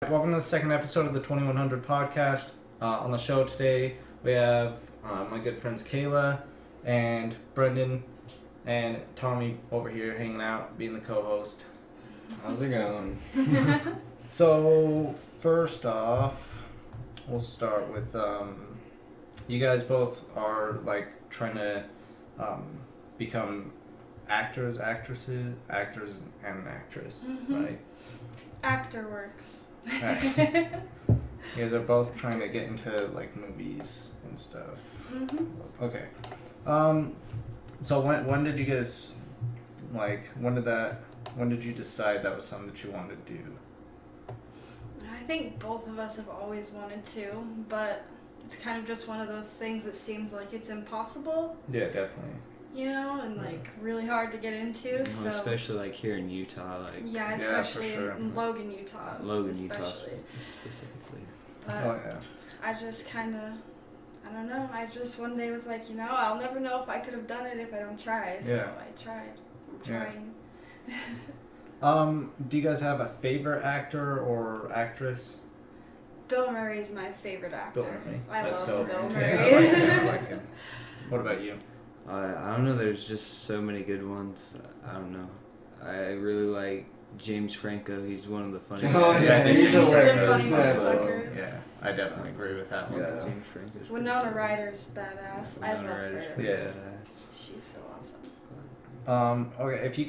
Welcome to the second episode of the 2100 podcast. On the show today, we have my good friends Kayla and Brendan and Tommy over here hanging out, being the co-host. How's it going? So, first off, we'll start with you guys both are like trying to become actors and an actress, right? Actor works. Right. You guys are both trying to get into like movies and stuff. Okay. So when did you guys when did you decide that was something that you wanted to do? I think both of us have always wanted to, but it's kind of just one of those things that seems like it's impossible. Yeah, definitely. You know, and like really hard to get into. So especially like here in Utah, especially for sure. in Logan, Utah. Utah specifically. But I just kind of, I don't know. I just one day was like, I'll never know if I could have done it if I don't try. So I tried. I'm trying. Do you guys have a favorite actor or actress? Bill Murray is my favorite actor. Bill Murray. I love Bill Murray. I like him. What about you? I don't know. There's just so many good ones. I don't know. I really like James Franco. He's one of the funniest. Oh yeah, he's a funny. Yeah, I definitely agree with that one. Yeah, James Franco's Winona Ryder's badass. I love her. Yeah, she's so awesome. Okay, if you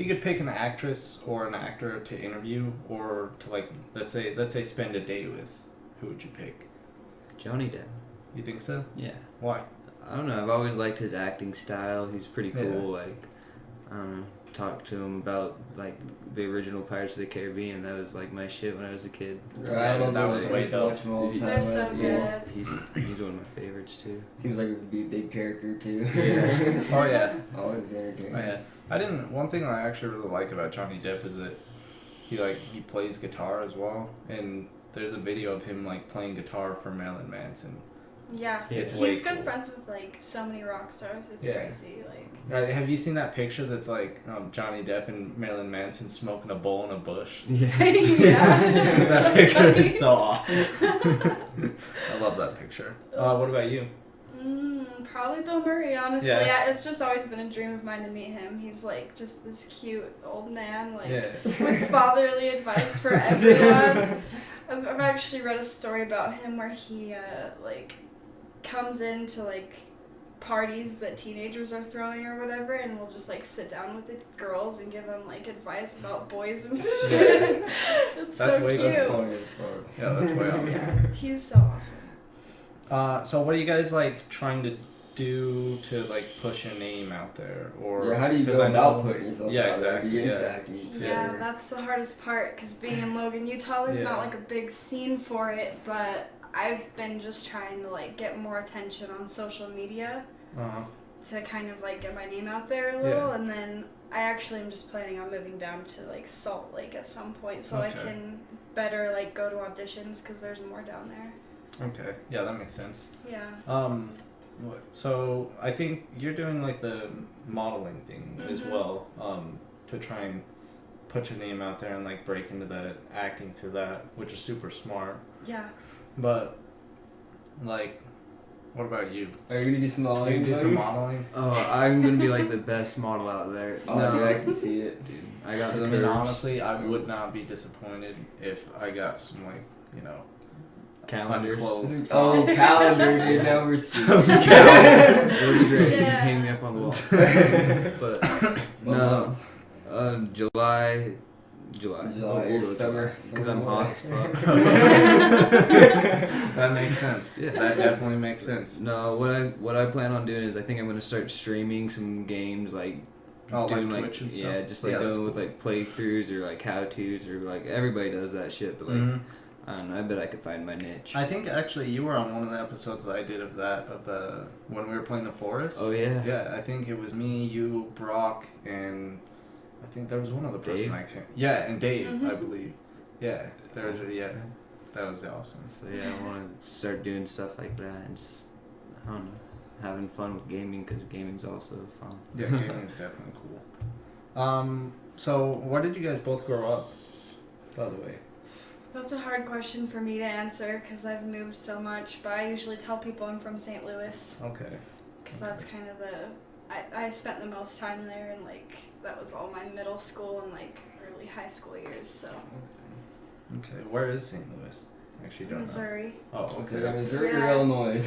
could pick an actress or an actor to interview or to let's say spend a day with, who would you pick? Johnny Depp. You think so? Yeah. Why? I don't know. I've always liked his acting style. He's pretty cool. Yeah. I don't know. Talked to him about the original Pirates of the Caribbean. That was my shit when I was a kid. Right, that was way dope. They're so good. He's one of my favorites too. Seems like it would be a big character too. Yeah. Oh yeah. Always been entertaining. Oh yeah. One thing I actually really like about Johnny Depp is that he plays guitar as well, and there's a video of him playing guitar for Marilyn Manson. Yeah, it's he's good cool. friends with so many rock stars. It's crazy. Have you seen that picture that's Johnny Depp and Marilyn Manson smoking a bowl in a bush? Yeah. That so picture funny. is so awesome. I love that picture. What about you? Probably Bill Murray, honestly. Yeah. It's just always been a dream of mine to meet him. He's just this cute old man, Yeah. with fatherly advice for everyone. I've actually read a story about him where he comes into parties that teenagers are throwing or whatever, and will just sit down with the girls and give them advice about boys and shit. It's That's so way cute. That's funny as fuck. Yeah, that's way awesome. Yeah, he's so awesome. So what are you guys trying to do to push your name out there? Or how do you go about putting yourself out there? Exactly. You get into acting. Yeah, that's the hardest part, because being in Logan, Utah, there's not a big scene for it, but I've been just trying to get more attention on social media to kind of get my name out there a little, and then I actually am just planning on moving down to Salt Lake at some point, so I can better go to auditions, because there's more down there. Okay, yeah, that makes sense. Yeah. So I think you're doing the modeling thing as well, to try and put your name out there and break into the acting through that, which is super smart. Yeah. But what about you? Are you gonna do some modeling? Are you gonna do some modeling? Oh, I'm gonna be the best model out there. Oh, no, I can see it, dude. I got. I mean, honestly, I would not be disappointed if I got some calendars. unclothed. Oh, calendar, dude. Now we're Some seeing. calendar. It would be great. You Yeah. can hang me up on the wall. But no, July is summer. Because I'm hot as fuck. That makes sense. Yeah. That definitely makes sense. No, what I plan on doing is I think I'm gonna start streaming some games doing Twitch and stuff. yeah, just that's going cool. with playthroughs or how-tos or everybody does that shit, but I don't know, I bet I could find my niche. I think actually you were on one of the episodes that I did of when we were playing the forest. Oh yeah. Yeah, I think it was me, you, Brock, and I think there was one other person Dave? I can't. Yeah, and Dave, Mhm. I believe. Yeah, that was awesome. So yeah, I want to start doing stuff like that and just I don't know, having fun with gaming because gaming's also fun. Yeah, gaming's definitely cool. So where did you guys both grow up, by the way? That's a hard question for me to answer because I've moved so much, but I usually tell people I'm from St. Louis Okay. because that's kind of I spent the most time there, and like that was all my middle school and like early high school years, so. Okay. Where is St. Louis? I actually don't Missouri. know. Oh, Is it okay. Missouri or Yeah. Illinois?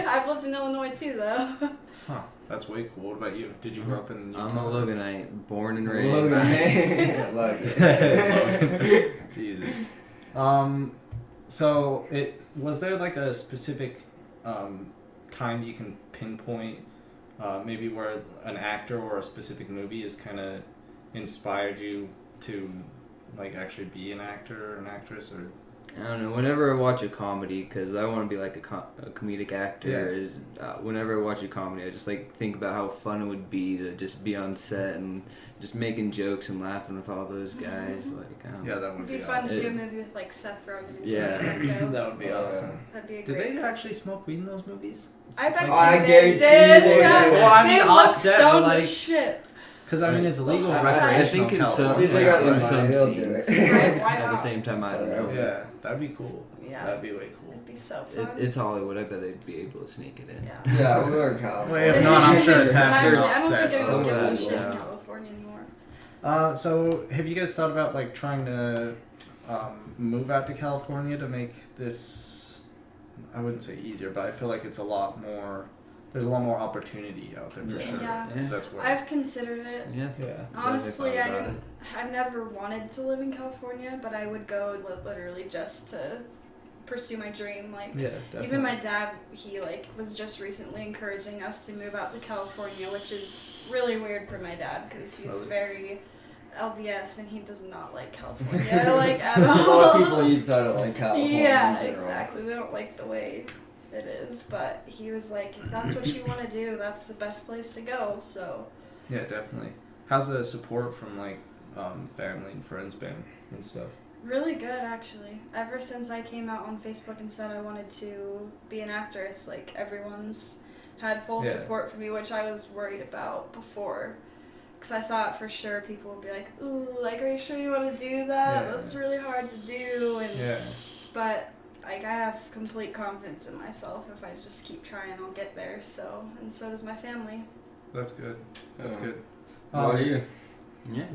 I've lived in Illinois too, though. Huh. That's way cool. What about you? Did you grow up in Utah? I'm a Loganite, born and raised. Logan. I like it. Jesus. So was there like a specific time you can pinpoint maybe where an actor or a specific movie has kind of inspired you to like actually be an actor or an actress, or I don't know. Whenever I watch a comedy, because I want to be like a comedic actor. Whenever I watch a comedy, I just like think about how fun it would be to just be on set and just making jokes and laughing with all those guys. Like, I don't know. yeah, that would It'd be be fun to awesome. do a movie with like Seth Rogen and Yeah. James Franco. That would be awesome. That'd be a Did great. they actually smoke weed in those movies? I bet Like, you I they guarantee did. they Yeah. did. Well, I mean, They look offset, but, stoned like- as shit. Because I mean, it's legal I recreational think in some, California. They got in money, some they'll do scenes. it. Right, why At the not? same time, I don't know. Yeah, that'd be cool. Yeah. That'd be way cool. It'd be so fun. It's Hollywood. I bet they'd be able to sneak it in. Yeah. Yeah, we're in California. Well, if not, I'm sure it's happening I off don't set. think Some anyone of gives a that, shit yeah. in California anymore. So have you guys thought about like trying to move out to California to make this? I wouldn't say easier, but I feel like it's a lot more. There's a lot more opportunity out there for Yeah. sure. Yeah. 'Cause that's where. I've considered it. Yeah. Yeah. Honestly, thought I about didn't. I've never wanted to live in California, but I would go literally just to pursue my dream. Like Yeah, definitely. even my dad, he like was just recently encouraging us to move out to California, which is really weird for my dad because he's Really? very LDS and he does not like California like at A all. lot of people use that like California. Yeah, in general. exactly. They don't like the way it is, but he was like, if that's what you want to do, that's the best place to go. So Yeah, definitely. How's the support from like family and friends been and stuff? really good, actually. Ever since I came out on Facebook and said I wanted to be an actress, like everyone's had full Yeah. support for me, which I was worried about before. Because I thought for sure people would be like, ooh, like, are you sure you want to do that? Yeah. That's really hard to do. And Yeah. But like I have complete confidence in myself. If I just keep trying, I'll get there. So, and so does my family. That's good. That's Yeah. good. How are you? Yeah.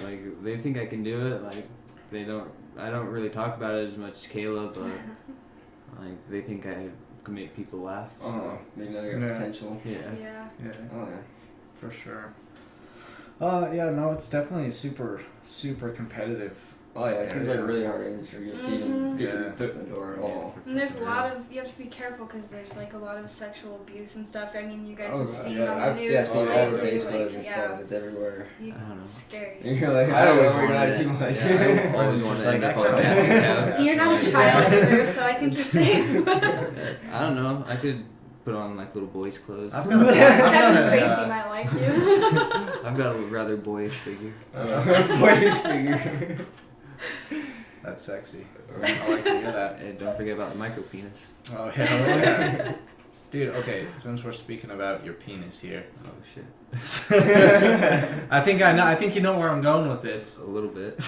Like they think I can do it. Like they don't. I don't really talk about it as much as Kayla, but like they think I can make people laugh. So. They know your Yeah. potential. Yeah. Yeah. Yeah, Oh yeah. for sure. Yeah, no, it's definitely super competitive. Oh yeah, it seems like a Yeah. really hard industry to even get your Yeah. foot in the door at all. And there's a lot of, you have to be careful because there's like a lot of sexual abuse and stuff. I mean, you guys have seen on the I've news seen it all over lately, Facebook like, and yeah, stuff. It's everywhere. you, I don't know. it's scary. You're like, I I don't always know, we're wanted not it. too much. Yeah, I always It's wanted just to end like, up I on a kinda- basket couch. You're not a child either, so I think you're safe. I don't know. I could put on like little boys' clothes. I've got a, Kevin I've got Spacey a, might like you. I've got a rather boyish figure. Boyish figure. That's sexy. I like to hear that. And don't forget about the micro penis. Oh yeah. Dude, okay, since we're speaking about your penis here, Oh shit. I think you know where I'm going with this. A little bit.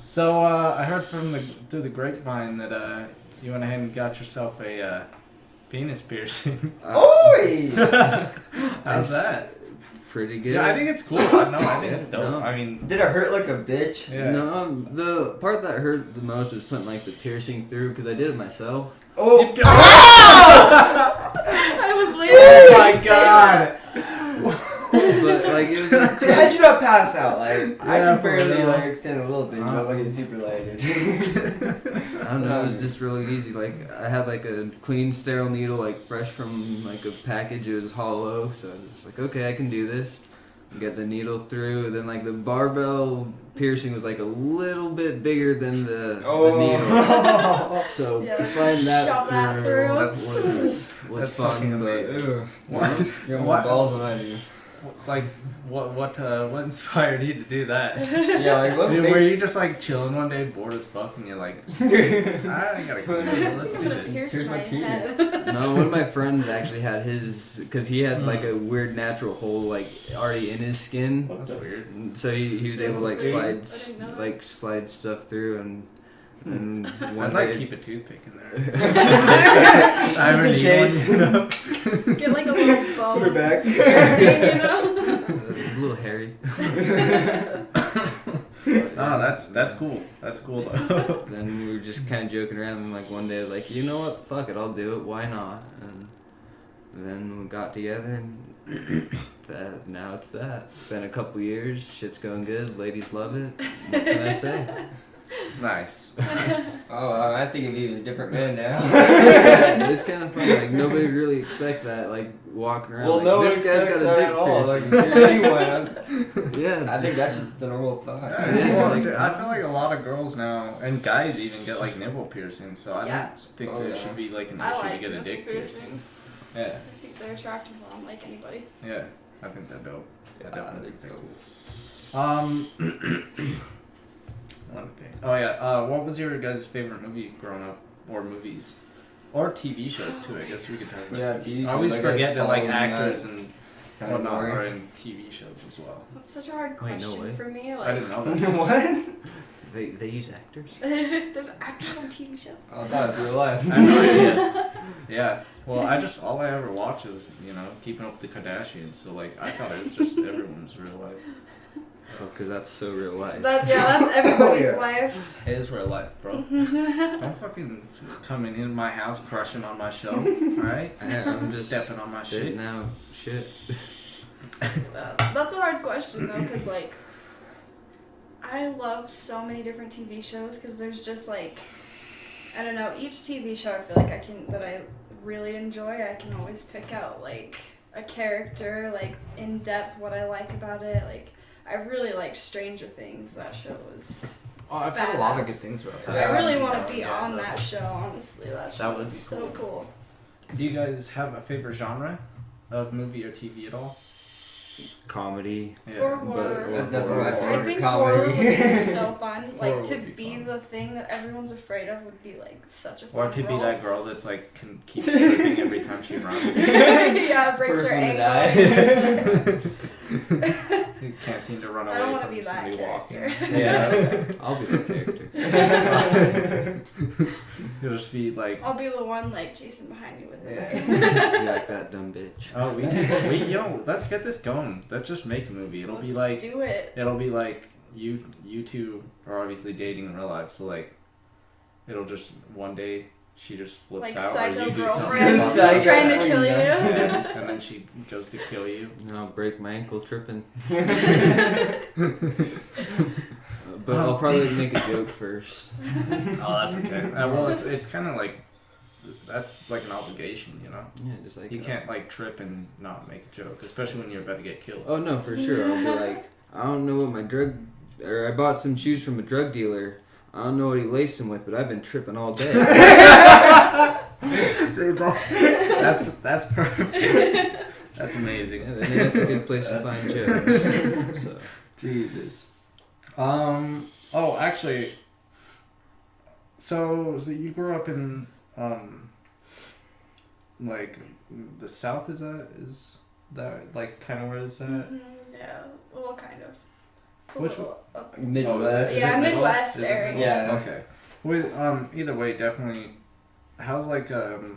So I heard through the grapevine that you went ahead and got yourself a penis piercing. Oi! How's that? Pretty good. Yeah, I think it's cool. I think it's dope. No. I mean, Did it hurt like a bitch? yeah. No, the part that hurt the most was putting like the piercing through because I did it myself. Oh! I was waiting. Oh for you my to say god! But like it was like Dude, how'd you not pass out? Like, I Yeah, can barely for real. like extend a little thing, but like it's super lighted. I don't know, it was just really easy. Like I had like a clean sterile needle like fresh from like a package. It was hollow, so I was just like, okay, I can do this. Get the needle through, and then like the barbell piercing was like a little bit bigger than the needle. So Yeah, sliding that shove that through through. was That's fun, fucking but amazing. What? You have more What? balls than I do. Like, what inspired you to do that? Yeah, like what Dude, made- were you just like chilling one day, bored as fuck, and you're like, I gotta go. Let's I'm do gonna this. pierce Here's my my penis. head. no, one of my friends actually had his, because he had like a weird natural hole like already in his skin. That's weird. So he was able to like That's weird. I slide didn't know that. slide stuff through, and And one I'd like day, keep a toothpick in there. Just I ever in need case. one, you know? Get like a little bone Put it back. piercing, you know? it's a little hairy. Oh, that's cool. That's cool though. Then we were just kind of joking around, and like one day, like, you know what? Fuck it, I'll do it. Why not? And then we got together, and now it's that. It's been a couple years. Shit's going good. Ladies love it. What can I say? Nice. Oh, I think of you as a different man now. It's kind of fun. Like nobody really expect that. Like walking around. Well, like, no one this guy's expects got a that dick at all. Like, piercing. anyone. Yeah. I think that's just the normal thought. Yeah, Yeah, well, like- dude, I feel like a lot of girls now, and guys even, get like nipple piercings. So I Yeah. don't think Oh, that it yeah. should be like an I issue to like get a nipple dick piercing. piercings. Yeah, I think they're attractive on like anybody. yeah, I think they're dope. Yeah, I I definitely think think so. they're cool. Let me think. Oh yeah, what was your guys' favorite movie growing up, or movies, or TV shows too? I guess we could talk about. Yeah, TV. TV I shows, always I forget guess, that like falls in actors that and kind of whatnot boring. are in TV shows as well. That's such a hard Wait, no question way. for me. I Like, didn't know that. What? They use actors. there's actors on TV shows. I thought it was real life. I have no idea. Yeah. Well, all I ever watch is, Keeping Up with the Kardashians. So like, I thought it was just everyone's real life. Oh, because that's so real life. That's everybody's Oh, yeah. life. It is real life, bro. Don't fucking come in my house crushing on my show, alright? Yeah, I'm just stepping on my spitting shit. out shit. That's a hard question though, because like, I love so many different TV shows because there's just like, I don't know, each TV show I feel like that I really enjoy, I can always pick out like a character, like in depth what I like about it. Like, I really liked Stranger Things. That show was. Oh, I've heard a lot of good things about Yeah, I really that's- want to be on that show. Honestly, that show would was be so cool. Do you guys have a favorite genre of movie or TV at all? Comedy. Yeah. Or horror. That's definitely my I favorite think comedy. horror would be so fun. Horror Like to would be be fun. the thing that everyone's afraid of would be like such a fun Or to be role. that girl that's like keeps slipping every time she runs. Yeah, breaks First her one to ankle. You can't seem to run away I don't want to from be that somebody character. walking. Yeah, I'll be the character. You'll just be like, I'll be the one like chasing behind you with it. Be like that dumb bitch. oh, let's get this going. Let's just make a movie. It'll Let's be like, do it. you two are obviously dating in real life, so like, it'll just one day she just flips Like out, or psycho you do girlfriend something, Psycho. trying to kill you. yeah, and then she goes to kill you. I'll break my ankle tripping. But I'll probably make a joke first. Oh, that's okay. Well, it's kind of like, that's like an obligation, Yeah, just like You can't like trip and not make a joke, especially when you're about to get killed. Oh no, for sure. I'll be like, I don't know what I bought some shoes from a drug dealer. I don't know what he laced them with, but I've been tripping all day. That's perfect. That's amazing. Yeah, I think that's a good place to find jokes. So. Jesus. Oh, actually. So you grew up in like the South? Is that like kind of where is that? Yeah, well, kind of. It's a Which little up. Midwest. Is it Yeah, middle? Midwest Is it area. middle? Yeah. Okay. Well, either way, definitely. How's like the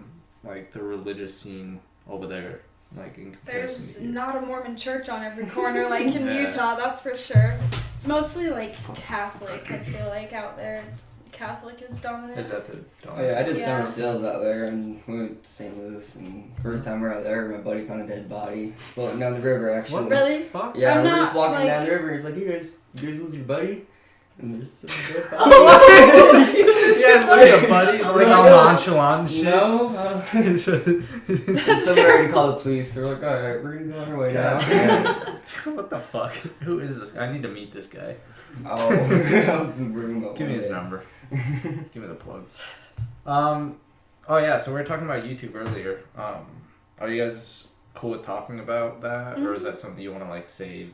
religious scene over there, like in comparison There's to here? not a Mormon church on every corner like in Yeah. Utah, that's for sure. It's mostly like Catholic, I feel like out there. It's Catholic is dominant. Is that the? Oh yeah, I did Yeah. summer sales out there, and we went to St. Louis. And first time we were out there, my buddy found a dead body floating down the river. Actually, What Really? the fuck? yeah, I'm we're not, just walking like- down the river. He's like, "You guys lose your buddy?" And there's a dead body. Yes, like a buddy, like all nonchalant and shit. No, and somebody already called the police. They're like, "All right, we're gonna go on our way now." What the fuck? Who is this? I need to meet this guy. Oh, I'll bring him up Give me one his day. number. Give me the plug. Oh yeah, so we were talking about YouTube earlier. Are you guys cool with talking about that, or is that something you want to like save?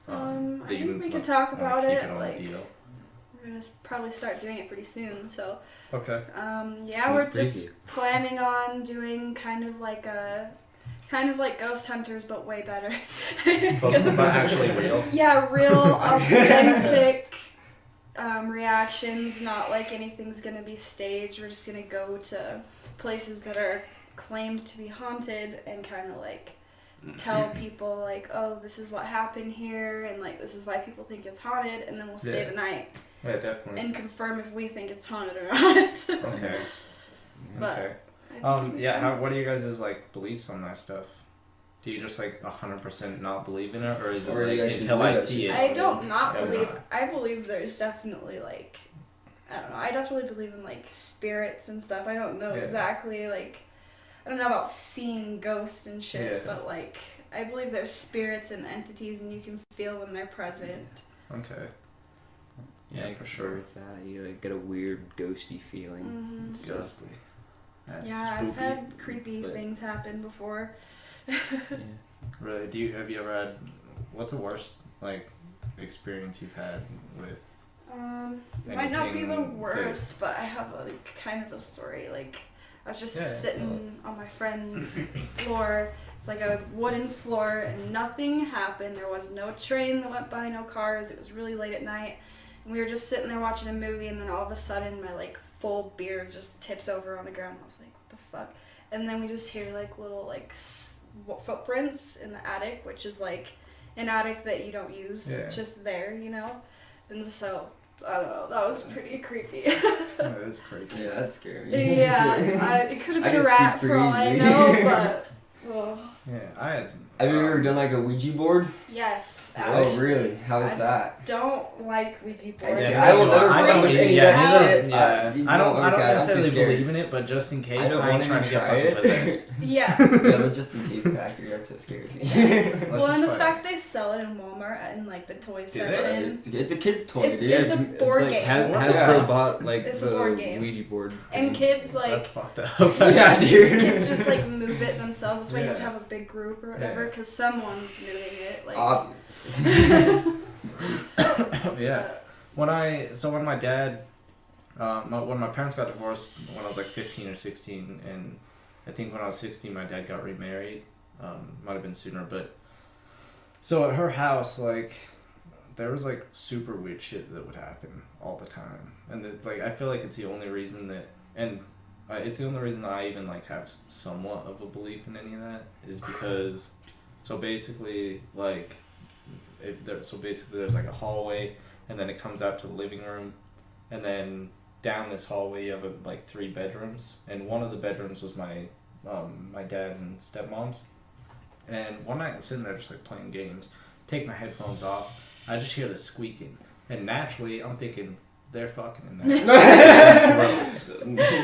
I that you think we could want- talk wanna about keep it. on the Like, deal? we're gonna probably start doing it pretty soon. So, Okay. yeah, we're just planning on doing kind of like Ghost Hunters, but way better. But actually real. Yeah, real authentic reactions, not like anything's gonna be staged. We're just gonna go to places that are claimed to be haunted and kind of like tell people like, oh, this is what happened here, and like this is why people think it's haunted, and then we'll stay the night. Yeah, definitely. And confirm if we think it's haunted or not. Okay. But Okay. What are you guys' like beliefs on that stuff? Do you just like 100% not believe in it, or is it Or like you actually until I believe it? see it? I don't not Yeah, believe. not. I believe there's definitely like, I don't know. I definitely believe in like spirits and stuff. I don't know exactly like, I don't know about seeing ghosts and shit, but like I believe there's spirits and entities, and you can feel when they're present. Okay. Yeah, for sure. It's that you like, get a weird ghosty feeling. Mm-hmm. So, Ghostly. That's Yeah, spooky. I've had creepy but- things happen before. yeah. Really? Have you ever had? What's the worst like experience you've had with? Might not be the Anything worst, but I have like kind of a story. Like I was just sitting on my friend's floor. It's like a wooden floor, and nothing happened. There was no train that went by, no cars. It was really late at night, and we were just sitting there watching a movie. And then all of a sudden, my like full beard just tips over on the ground. I was like, "What the fuck?" And then we just hear like little like footprints in the attic, which is like an attic that you don't use. Yeah. It's just there, you know. And so I don't know. That was pretty creepy. That is creepy. Yeah, that's scary. Yeah, it could have I been a get rat spooked for all I pretty know, easily. but well, Yeah, I had. Have you ever done like a Ouija board? yes. Oh, really? How is I that? Don't like Ouija boards. I will never I play don't. with Yeah, any yeah, of that shit. yeah. I don't I'm too necessarily scared. believe in it, but just in case, don't I ain't wanna trying to get try fucking it. possessed. Yeah. Yeah, but just in case factor, that's what scares me. Well, and the just fact they sell it in Walmart in like the toy they? section. It's a kid's toy, It's- dude. it's a board like game. Hasbro Yeah. bought like It's a the board game. Ouija board. And kids That's like fucked up. Yeah, dude. kids just like move it themselves. That's why you have to Yeah. have a big group or whatever, Yeah. because someone's moving it. Like. Obviously. Yeah. When my dad, when my parents got divorced when I was like 15 or 16, and I think when I was 16 my dad got remarried. Might have been sooner, but so at her house, like, there was like super weird shit that would happen all the time, and like I feel like it's the only reason that, and it's the only reason that I even like have somewhat of a belief in any of that is because, so basically like, there's like a hallway, and then it comes out to the living room, and then down this hallway you have like 3 bedrooms, and one of the bedrooms was my dad and stepmom's. And one night I'm sitting there just like playing games, take my headphones off, I just hear the squeaking, and naturally I'm thinking they're fucking in there. That's gross.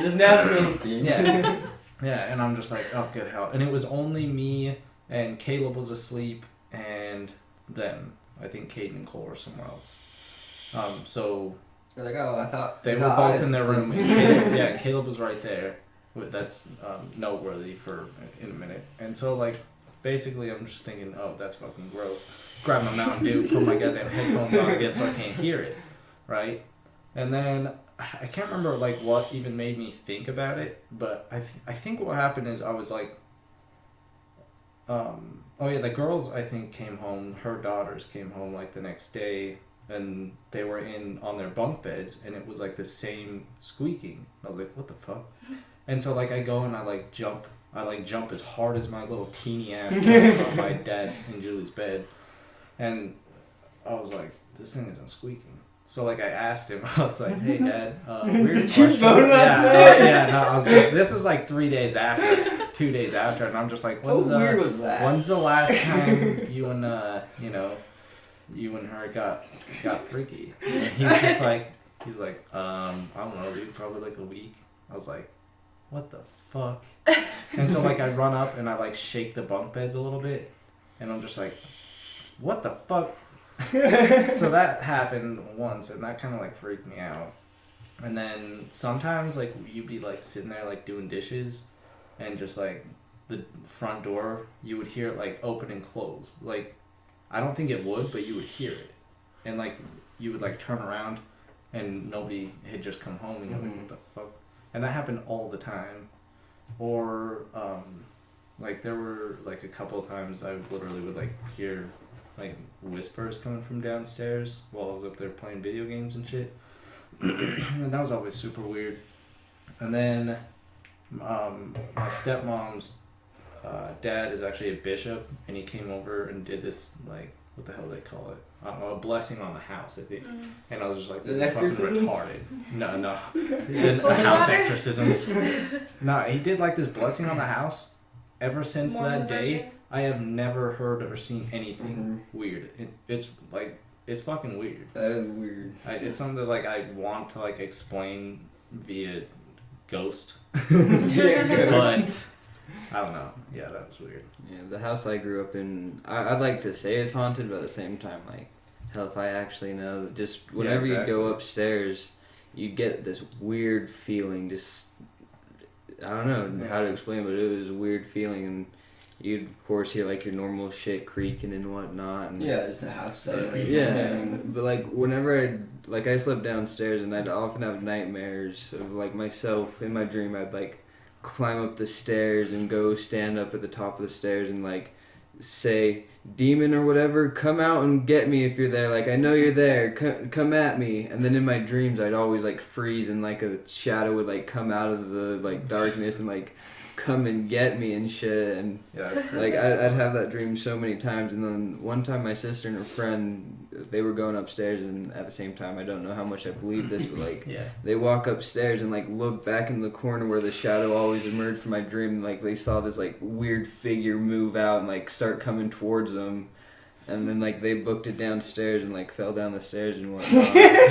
Just natural instinct. Yeah. Yeah, and I'm just like, oh good hell. And it was only me, and Caleb was asleep, and them. I think Caden and Cole were somewhere else. So They're like, oh, I thought they I were thought both I in their was room. asleep. Caleb was right there. That's noteworthy for in a minute. And so like, basically I'm just thinking, oh, that's fucking gross. Grab my Mountain Dew, put my goddamn headphones on again so I can't hear it, right? And then I can't remember like what even made me think about it, but I think what happened is I was like, oh yeah, the girls I think came home. Her daughters came home like the next day, and they were on their bunk beds, and it was like the same squeaking. I was like, what the fuck? And so like I go and I jump as hard as my little teeny ass can on my dad and Julie's bed, and I was like, this thing isn't squeaking. So like I asked him, I was like, hey Dad, weird question. I was just, this is like 3 days after, 2 days after, and I'm just like, How weird was that? when's the last time you and her got freaky? And he's like, I don't know, dude, probably like a week. I was like, what the fuck? And so like I run up and I like shake the bunk beds a little bit, and I'm just like, what the fuck? So that happened once, and that kind of like freaked me out. And then sometimes like you'd be like sitting there like doing dishes, and just like the front door, you would hear it like open and close. Like, I don't think it would, but you would hear it, and like you would like turn around and nobody had just come home, and you're like, what the fuck? And that happened all the time. Or like there were like a couple of times I literally would like hear like whispers coming from downstairs while I was up there playing video games and shit. And that was always super weird. And then my stepmom's dad is actually a bishop, and he came over and did this, like, what the hell do they call it? A blessing on the house, I think. And I was just like, this is fucking retarded. No. He did a house exorcism. No, he did like this blessing on the house. Ever since that day, I have never heard or seen anything weird. It's like, it's fucking weird. That is weird. It's something that, like, I want to, like, explain via ghost. But I don't know. Yeah, that was weird. Yeah, the house I grew up in, I'd like to say it's haunted, but at the same time, like, hell, if I actually know, just whenever you go upstairs, you get this weird feeling, just, I don't know how to explain, but it was a weird feeling, and you'd, of course, hear, like, your normal shit creaking and whatnot. And, yeah, just a house setting. Yeah, but, like, whenever I slept downstairs, and I'd often have nightmares of, like, myself in my dream. I'd, like, climb up the stairs and go stand up at the top of the stairs and, like, say, demon or whatever, come out and get me if you're there. Like, I know you're there. Come at me. And then in my dreams, I'd always, like, freeze and, like, a shadow would, like, come out of the, like, darkness and, like, come and get me and shit. And Yeah, that's crazy. like I'd have that dream so many times. And then one time my sister and her friend, they were going upstairs, and at the same time, I don't know how much I believe this, but like they walk upstairs and like look back in the corner where the shadow always emerged from my dream, and like they saw this like weird figure move out and like start coming towards them. And then, like, they booked it downstairs and, like, fell down the stairs and whatnot. Like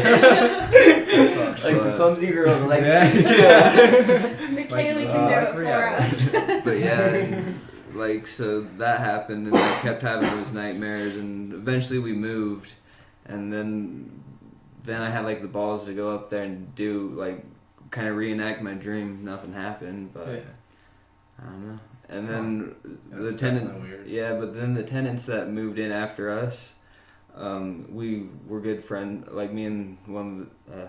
the clumsy girl, like... The Kayla can do it for us. But, yeah, and, like, so that happened, and I kept having those nightmares, and eventually we moved. And then I had, like, the balls to go up there and do, like, kind of reenact my dream. Nothing happened, but I don't know. And then the tenants that moved in after us, we were good friends. Like me and one of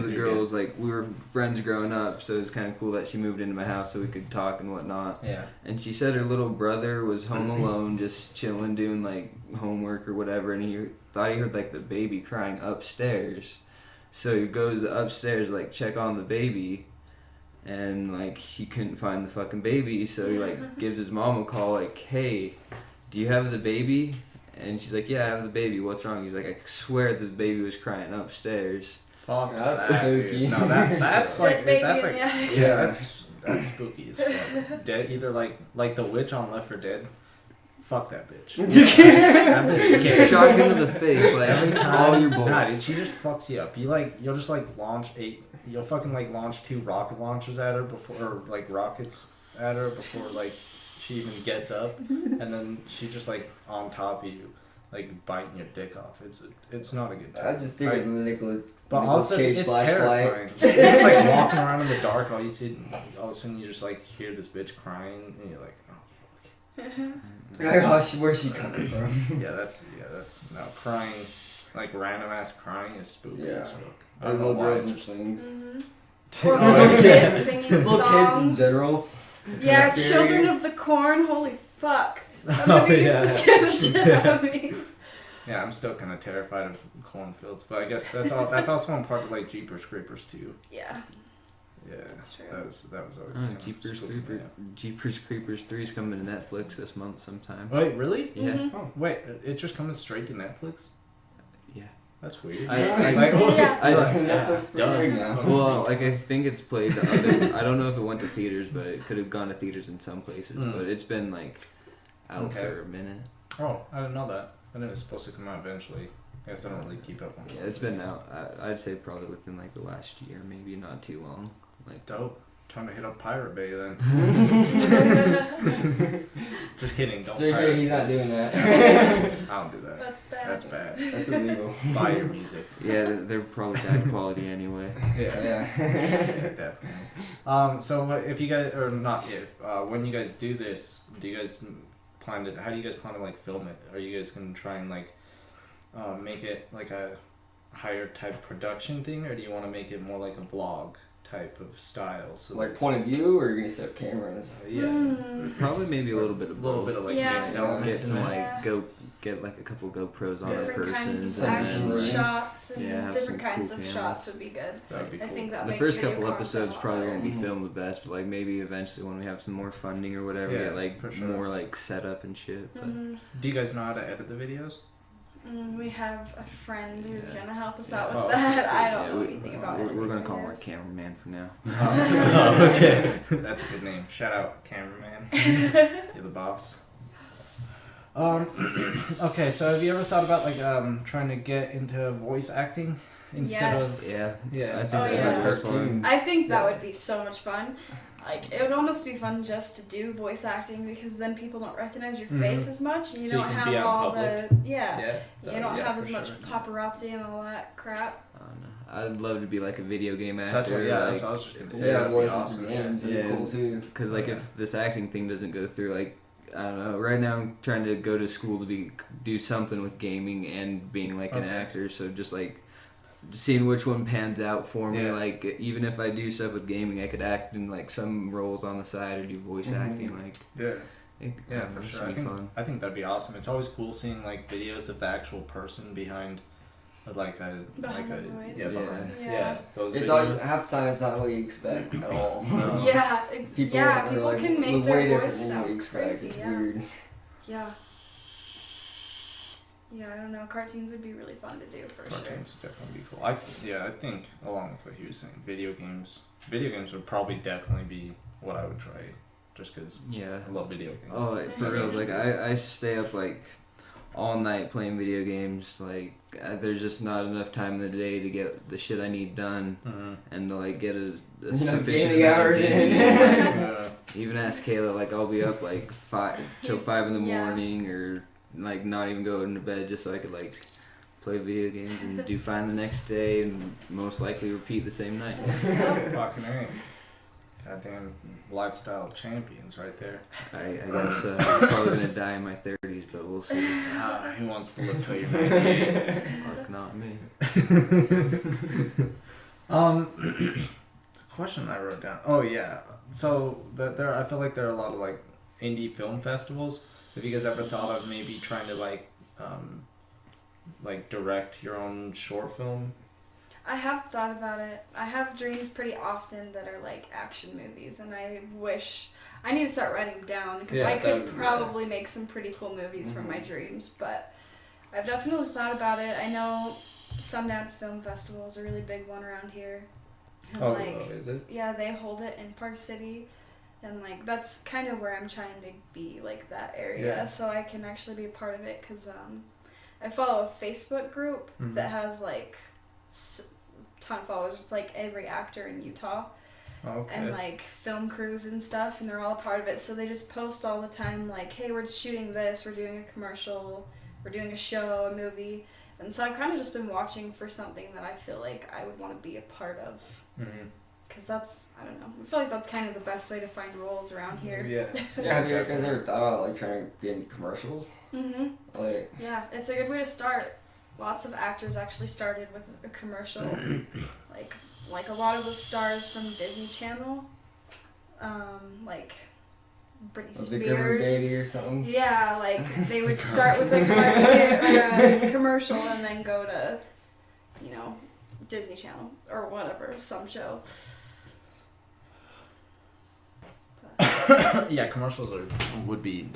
the girls, like we were friends growing up. So it was kind of cool that she moved into my house so we could talk and whatnot. Yeah. And she said her little brother was home alone, just chilling, doing like homework or whatever, and he thought he heard like the baby crying upstairs. So he goes upstairs to, like, check on the baby. And, like, he couldn't find the fucking baby, so he, like, gives his mom a call, like, hey, do you have the baby? And she's like, yeah, I have the baby. What's wrong? He's like, I swear the baby was crying upstairs. Fuck that's that, spooky. Dude. No, that's like, that's spooky as fuck. Dead, either like the witch on Left 4 Dead. Fuck that bitch. That bitch scared. Shocked into the face, like, every time. All your bullets. Nah, dude, she just fucks you up. You'll just like you'll fucking like launch 2 rocket launchers at her or like rockets at her before like she even gets up, and then she just like on top of you, like biting your dick off. It's not a good time. I just think of the Nicolas also Cage it's flashlight. terrifying. You're just like walking around in the dark, all of a sudden you just like hear this bitch crying, and you're like, oh fuck. Where's she coming from? That's no crying, like random ass crying is spooky as fuck. I Or don't know little why. girls and slings. Or little kids singing Little kids in songs. general. Yeah, Scary. Children of the Corn. Holy fuck. That movie used to scare the shit out of me. Yeah, I'm still kind of terrified of cornfields, but I guess that's also on part of like Jeepers Creepers too. Yeah. Yeah, That's true. that was always kind of spooky, Jeepers Creepers 3 is coming to Netflix this month sometime. Wait, really? Yeah. Mm-hmm. Oh, wait, it's just coming straight to Netflix? Yeah. That's weird. Netflix premiering now. Well, like I think it's played. I don't know if it went to theaters, but it could have gone to theaters in some places. But it's been like out for a minute. Oh, I didn't know that. I knew it was supposed to come out eventually. I guess I don't really keep up on it. Yeah, it's been out. I'd say probably within like the last year, maybe not too long. Like dope. Time to hit up Pirate Bay then. Just kidding. Don't. JK, he's not doing that. I don't do that. That's bad. That's bad. That's illegal. Buy your music. yeah, they're probably bad quality anyway. Yeah, definitely. So if you guys, or not if, when you guys do this, do you guys plan to? How do you guys plan to like film it? Are you guys gonna try and like make it like a higher type production thing, or do you want to make it more like a vlog type of style? So Like point of view, or you're gonna set up cameras? Probably maybe a little bit of both. like Yeah. mixed Get elements in some there. get like a couple GoPros on our Different kinds persons of and action then shots and have different some kinds cool of cameras. shots would be good. That'd be I cool. think that the makes first video couple content episodes a lot probably better. won't be filmed the best, but like maybe eventually when we have some more funding or whatever, Yeah, get like for sure. more like setup and shit. But Do you guys know how to edit the videos? We have a friend who's Yeah. gonna help us Yeah. out Oh, with that. I yeah, don't know anything about it. we're gonna call him our cameraman for now. Oh, okay. That's a good name. Shout out, cameraman. You're the boss. Okay, so have you ever thought about like trying to get into voice acting instead Yes. of Yeah, yeah? I think Oh, that'd yeah. be just fun. I think that Yeah. would be so much fun. Like, it would almost be fun just to do voice acting because then people don't recognize your face as much. And you So you don't can be have out in all public. the you don't yeah, have for as much sure. paparazzi and all that crap. I don't know. I'd love to be like a video game actor. That's what. Yeah, like, that's what I was just gonna say. Yeah, That'd be voices awesome. for games Yeah. are cool too. Because like Yeah. if this acting thing doesn't go through, like I don't know. Right now I'm trying to go to school to do something with gaming and being like an Okay. actor. So just like seeing which one pans out for me. Yeah. Like even if I do stuff with gaming, I could act in like some roles on the side or do voice acting. Like Yeah. it, Yeah, I don't know, for it sure. should I be think fun. that'd be awesome. It's always cool seeing like videos of the actual person behind, like a Behind like a the voice. yeah, behind, Yeah. yeah. Those It's all videos. half the time. It's not what you expect at all. No. Yeah, People yeah, are, people like, can make look their way different voice than what you sound expect. crazy. It's Yeah. weird. Yeah. Yeah, I don't know. Cartoons would be really fun to do for sure. Cartoons would definitely be cool. I think along with what he was saying, video games would probably definitely be what I would try, just because Yeah. I love video games. Oh, like, for real. Like I stay up like all night playing video games. Like there's just not enough time in the day to get the shit I need done Mm-hmm. and to like get a Enough sufficient gaming amount of hours in. gaming. Yeah. Even ask Kayla, like I'll be up like 5 till 5 in the Yeah. morning, or like not even go into bed just so I could like play video games and do fine the next day and most likely repeat the same night. Fucking A. Goddamn lifestyle champions right there. I guess I'm probably gonna die in my 30s, but we'll see. Who wants to live till you're 98? Mark, not me. The question I wrote down. Oh yeah. So I feel like there are a lot of like indie film festivals. Have you guys ever thought of maybe trying to like direct your own short film? I have thought about it. I have dreams pretty often that are like action movies, and I wish I need to start writing them down because Yeah, I that could would be probably make some pretty cool movies from my dreams. But I've definitely thought about it. I know Sundance Film Festival is a really big one around here. And Is it? yeah, they hold it in Park City, and like that's kind of where I'm trying to be, like that area, Yeah. so I can actually be a part of it. Cause I follow a Facebook group that has like ton of followers. It's like every actor in Utah, Okay. and like film crews and stuff, and they're all a part of it. So they just post all the time, like, hey, we're shooting this, we're doing a commercial, we're doing a show, a movie. And so I've kind of just been watching for something that I feel like I would want to be a part of. Mm-hmm. Because that's, I don't know, I feel like that's kind of the best way to find roles around here. Yeah. Yeah, have you guys ever thought about like trying to be in commercials? Mm-hmm. Like, Yeah, it's a good way to start. Lots of actors actually started with a commercial. like a lot of the stars from Disney Channel, like Britney a Big River Spears. Baby or something. Yeah, like they would start with a cartoon or a commercial and then go to, Disney Channel or whatever, some show. Yeah, commercials would be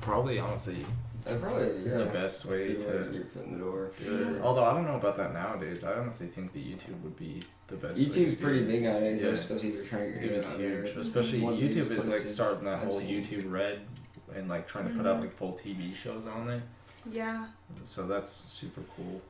probably honestly Probably, yeah. the best way Good to get your foot in the door. do it. Although I don't know about that nowadays. I honestly think that YouTube would be the best. way to YouTube's do pretty it. big nowadays, Yeah. especially if you're trying to get YouTube your is name out there. huge, It's especially one of the YouTube biggest is like places starting that I've whole seen. YouTube Red and like trying to put out like full TV shows on there. Yeah. So that's super cool.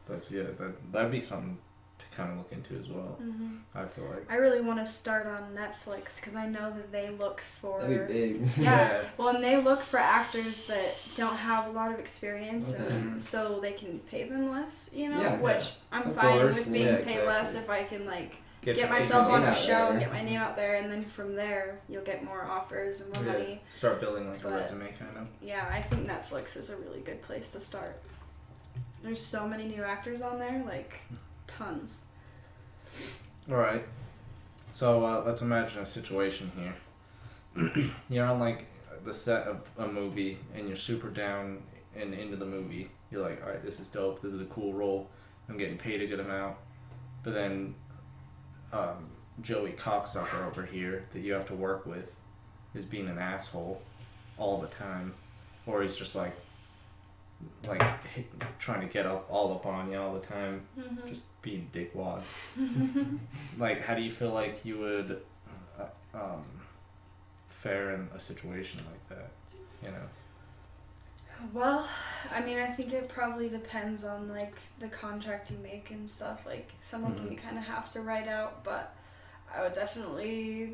That'd be something to kind of look into as well. Mm-hmm. I feel like. I really want to start on Netflix because I know that they look for. That'd be big. Yeah. Well, and they look for actors that don't have a lot of experience, Okay. and so they can pay them less, Yeah. which I'm Of fine course, with being yeah, paid less exactly. if I can like Get get your myself name on a out show there. and get my name out there, and then from there you'll get more offers and more money. Start building like a But- resume kind of. Yeah, I think Netflix is a really good place to start. There's so many new actors on there, like tons. All right. So let's imagine a situation here. You're on like the set of a movie, and you're super down and into the movie. You're like, all right, this is dope. This is a cool role. I'm getting paid a good amount. But then Joey Cocksucker over here that you have to work with is being an asshole all the time, or he's just like trying to get all up on you all the time, just being dickwad. Like, how do you feel like you would fare in a situation like that? You know. Well, I mean, I think it probably depends on like the contract you make and stuff. Like some of them you kind of have to write out, but I would definitely.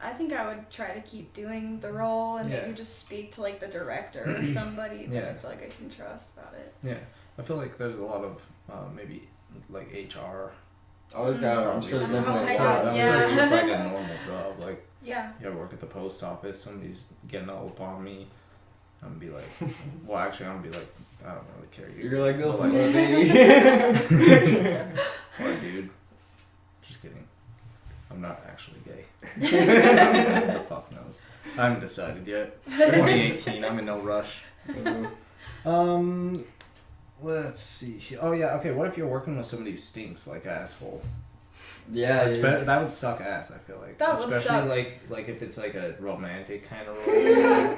I think I would try to keep doing the role and maybe just speak to like the director or somebody that I feel like I can trust about it. Yeah, I feel like there's a lot of maybe like HR. Always got. I'm sure there's definitely. I'm sure it's just like a normal job. Like you work at the post office. Somebody's getting all up on me. I'm gonna be like, well, actually, I'm gonna be like, I don't really care. You're like, go like, baby. What, dude? Just kidding. I'm not actually gay. Who the fuck knows? I haven't decided yet. It's 2018. I'm in no rush. Let's see. Oh yeah. Okay. What if you're working with somebody who stinks like asshole? Yeah. That would suck ass. I feel like. That especially would suck. like if it's like a romantic kind of role.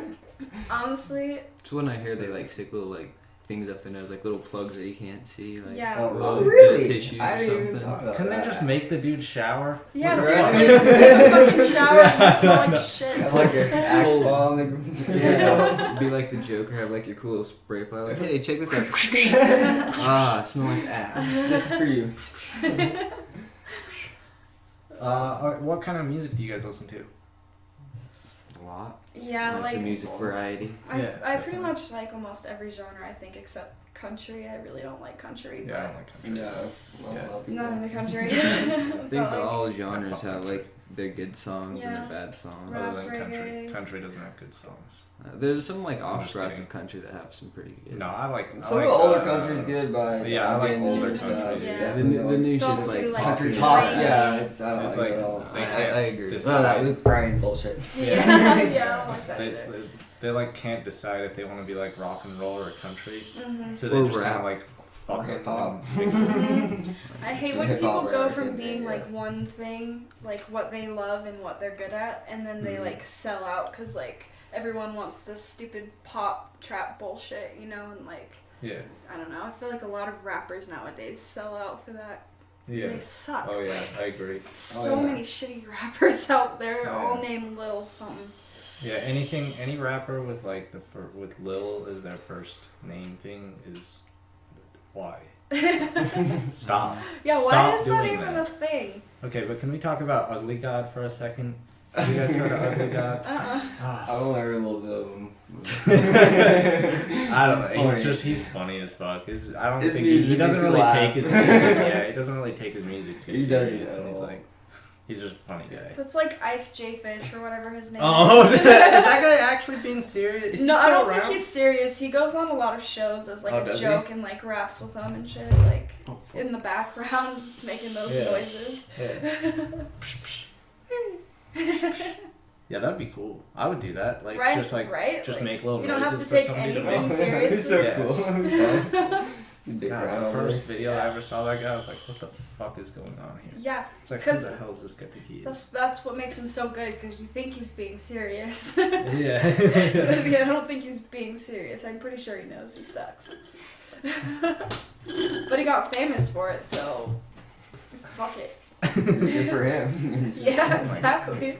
Honestly. It's when I hear they like stick little like things up their nose, like little plugs that you can't see, like Oh really? tissues I or didn't even something. thought about Can they that. just make the dude shower? Yeah, Right. seriously, just take a fucking shower and you smell like shit. Have like an axe bomb. Yeah, be like the Joker, have like your cool little spray fly, like, hey, check this out. Ah, I smell like ass. This is for you. What kind of music do you guys listen to? A lot. Yeah, like the music variety. I pretty much like almost every genre, I think, except country. I really don't like country. Yeah, I don't like country. Not in the country. I think all genres have like their good songs and their bad songs. Rap, Other than country. reggae. Country doesn't have good songs. There's some like I'm off just progressive kidding. country that have some pretty good. No, I like. Some I of like, the older country's good, but yeah, I like getting older into country. stuff, Yeah. The new It's shit's also, like like, country pop talk. Yeah. Yeah, it's I don't It's like like it at all. they I can't agree. decide. Luke Bryan bullshit. Yeah, yeah, I don't like that They, either. they like can't decide if they want to be like rock and roll or country, so Or they just kind rap. of like fuck it hip-hop. and mix it. I hate Some when hip-hop people go is from same being thing, like yes. one thing, like what they love and what they're good at, and then they like sell out because like everyone wants this stupid pop trap bullshit, you know, and like Yeah. I don't know. I feel like a lot of rappers nowadays sell out for that. Yeah. They suck. Oh yeah, I agree. So yeah. many shitty rappers out there, Oh, all yeah. named Lil something. Yeah, any rapper with like with Lil as their first name thing is why? Stop. Yeah, why Stop is that doing even a thing? Okay, but can we talk about Ugly God for a second? Have you guys heard of Ugly God? I only heard a little bit of him. I don't know. Funny. He's funny as fuck. I don't His think music he doesn't makes really you laugh. take his music. Yeah, he doesn't really take his music too He doesn't serious. at And he's all. like, he's just a funny guy. That's like Ice J Fish or whatever his name Oh, is. is that guy actually being serious? Is he No, I still don't around? think he's serious. He goes on a lot of shows as like Oh, a does he? joke and like raps with them and shit, like Oh, fuck. in the background, just making those Yeah. noises. Yeah. Yeah, that'd be cool. I would do that. Like Right? just like Right? just Like, make little you don't have noises to for take somebody to anything make. seriously. It's so Yeah. cool. Big God, crowd the over first there. video I ever saw that guy, I was like, what the fuck is going on here? Yeah, It's like, who 'Cause the hell is this guy think he is? that's what makes him so good because you think he's being serious. Yeah. I don't think he's being serious. I'm pretty sure he knows he sucks. But he got famous for it, so fuck it. Good for him. Yeah, exactly.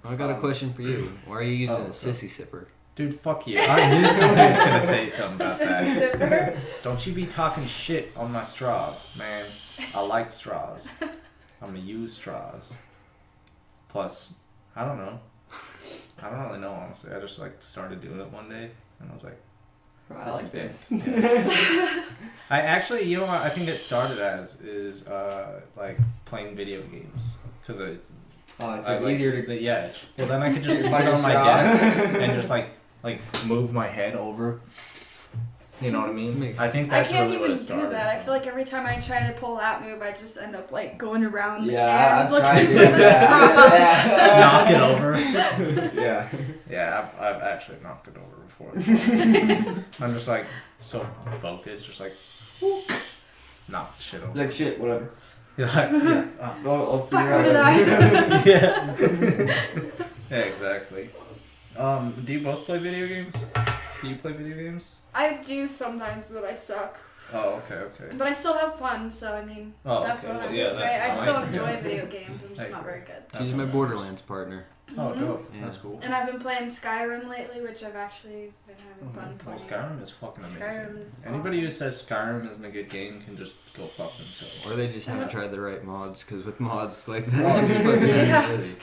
I got a question for you. Why are you using Oh, a sissy sipper? Dude, fuck you. I knew somebody was gonna say something about Sissy that. sipper. Don't you be talking shit on my straw, man. I like straws. I'm gonna use straws. Plus, I don't know. I don't really know, honestly. I just like started doing it one day, and I was like, I like this. Yeah. I actually, you know what I think it started as is like playing video games because Oh, it's I like like, easier to. yeah. Well, then I could just put Like it a on my straw. desk and just like move my head over You know what I mean? Makes I think I that's can't really what even it do started. that. I feel like every time I try to pull that move, I just end up like going around the Yeah, can, I've tried looking to for the straw. Knock it over. Yeah, I've actually knocked it over before. I'm just like so focused, just like knock the shit over. Like shit, whatever. You're like, yeah, I'll Fuck, figure what did out. I? yeah, exactly. Do you both play video games? Do you play video games? I do sometimes, but I suck. Oh, okay. But I still have fun, so I mean, Oh, that's okay. what Well, matters, right? I still like- enjoy video games. I'm just I not agree. very good. That's She's my what Borderlands partner. Oh, Mhm. dope. Yeah. That's cool. And I've been playing Skyrim lately, which I've actually been having fun Well, playing. Skyrim is fucking amazing. Skyrim is Anybody awesome. who says Skyrim isn't a good game can just go fuck themselves. Or they just haven't tried the right mods, because with mods like Oh, that, it's seriously? fucking Yeah. endless.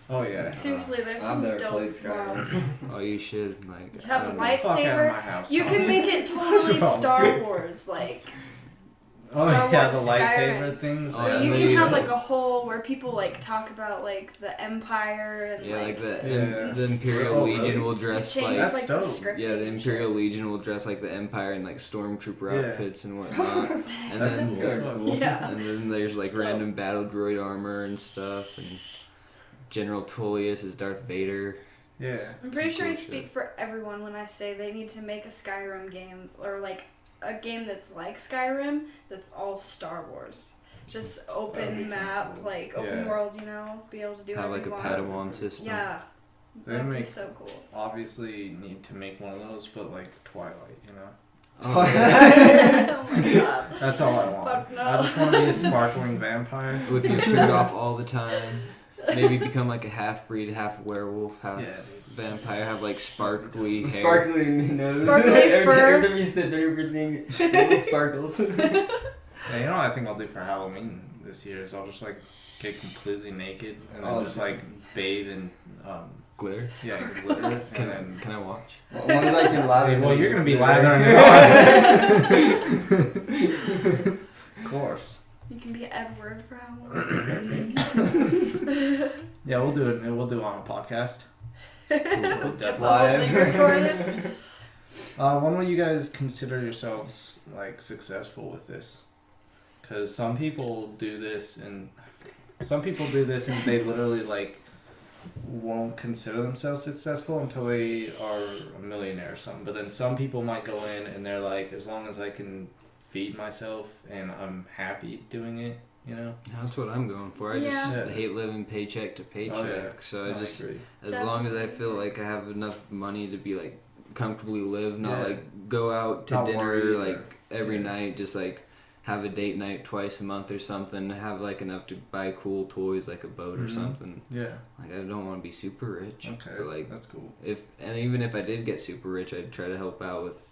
Oh yeah. Seriously, there's I've some never dope played Skyrim. mods. Oh, you should, like. You have I the don't know. light- Fuck out of lightsaber. my house, You Tommy. can make it totally What's wrong? Star Wars, like. Oh Star yeah, Wars the lightsaber Skyrim. things. Oh, Where yeah, you maybe can have that. like a whole where people like talk about like the Empire and Yeah, like the, Yeah. the Imperial Oh, Legion really? will it dress changes like. That's like dope. the script. Yeah, the Imperial Legion will dress like the Empire in like stormtrooper Yeah. outfits and whatnot. And That's then, cool as fuck. Yeah. and then there's like Still. random battle droid armor and stuff. And General Tullius is Darth Vader. Yeah. I'm pretty sure I Cool shit. speak for everyone when I say they need to make a Skyrim game or like a game that's like Skyrim that's all Star Wars. Just That'd be open map, cool. like open Yeah. world, you know, be able to do Have whatever like you a want. Padawan system. Yeah. They That'd be make- so cool. Obviously need to make one of those, but like Twilight, you know. Oh, Oh my god. That's all I want. Fuck no. I just want to be a sparkling vampire. with your shirt off all the time. Maybe become like a half breed, half werewolf, half Yeah. vampire, have like sparkly hair. Sparkly nose. Sparkly every, fur. Every time you sit there, everything little sparkles. Yeah, you know what I think I'll do for Halloween this year is I'll just like get completely naked and then Oh, just like bathe in Glitter. yeah, glitter and Can, then can I watch? As long as I can lather. well, you're gonna be lathering it on. Of course. You can be Edward for Halloween. Yeah, we'll do it. We'll do it on a podcast. Get the whole Live. thing recorded. When will you guys consider yourselves like successful with this? Because some people do this and they literally like won't consider themselves successful until they are a millionaire or something. But then some people might go in and they're like, as long as I can feed myself and I'm happy doing it, you know. That's what I'm going for. I just Yeah. hate living paycheck to paycheck. Oh, yeah. So No, I just, agree. as long as I feel like I have enough money to be like comfortably live, not Yeah. like go out to Not dinner worry, like every yeah. night, just like have a date night twice a month or something, have like enough to buy cool toys like a boat or Mhm. something. Yeah. Like I don't want to be super rich, Okay. but like That's cool. even if I did get super rich, I'd try to help out with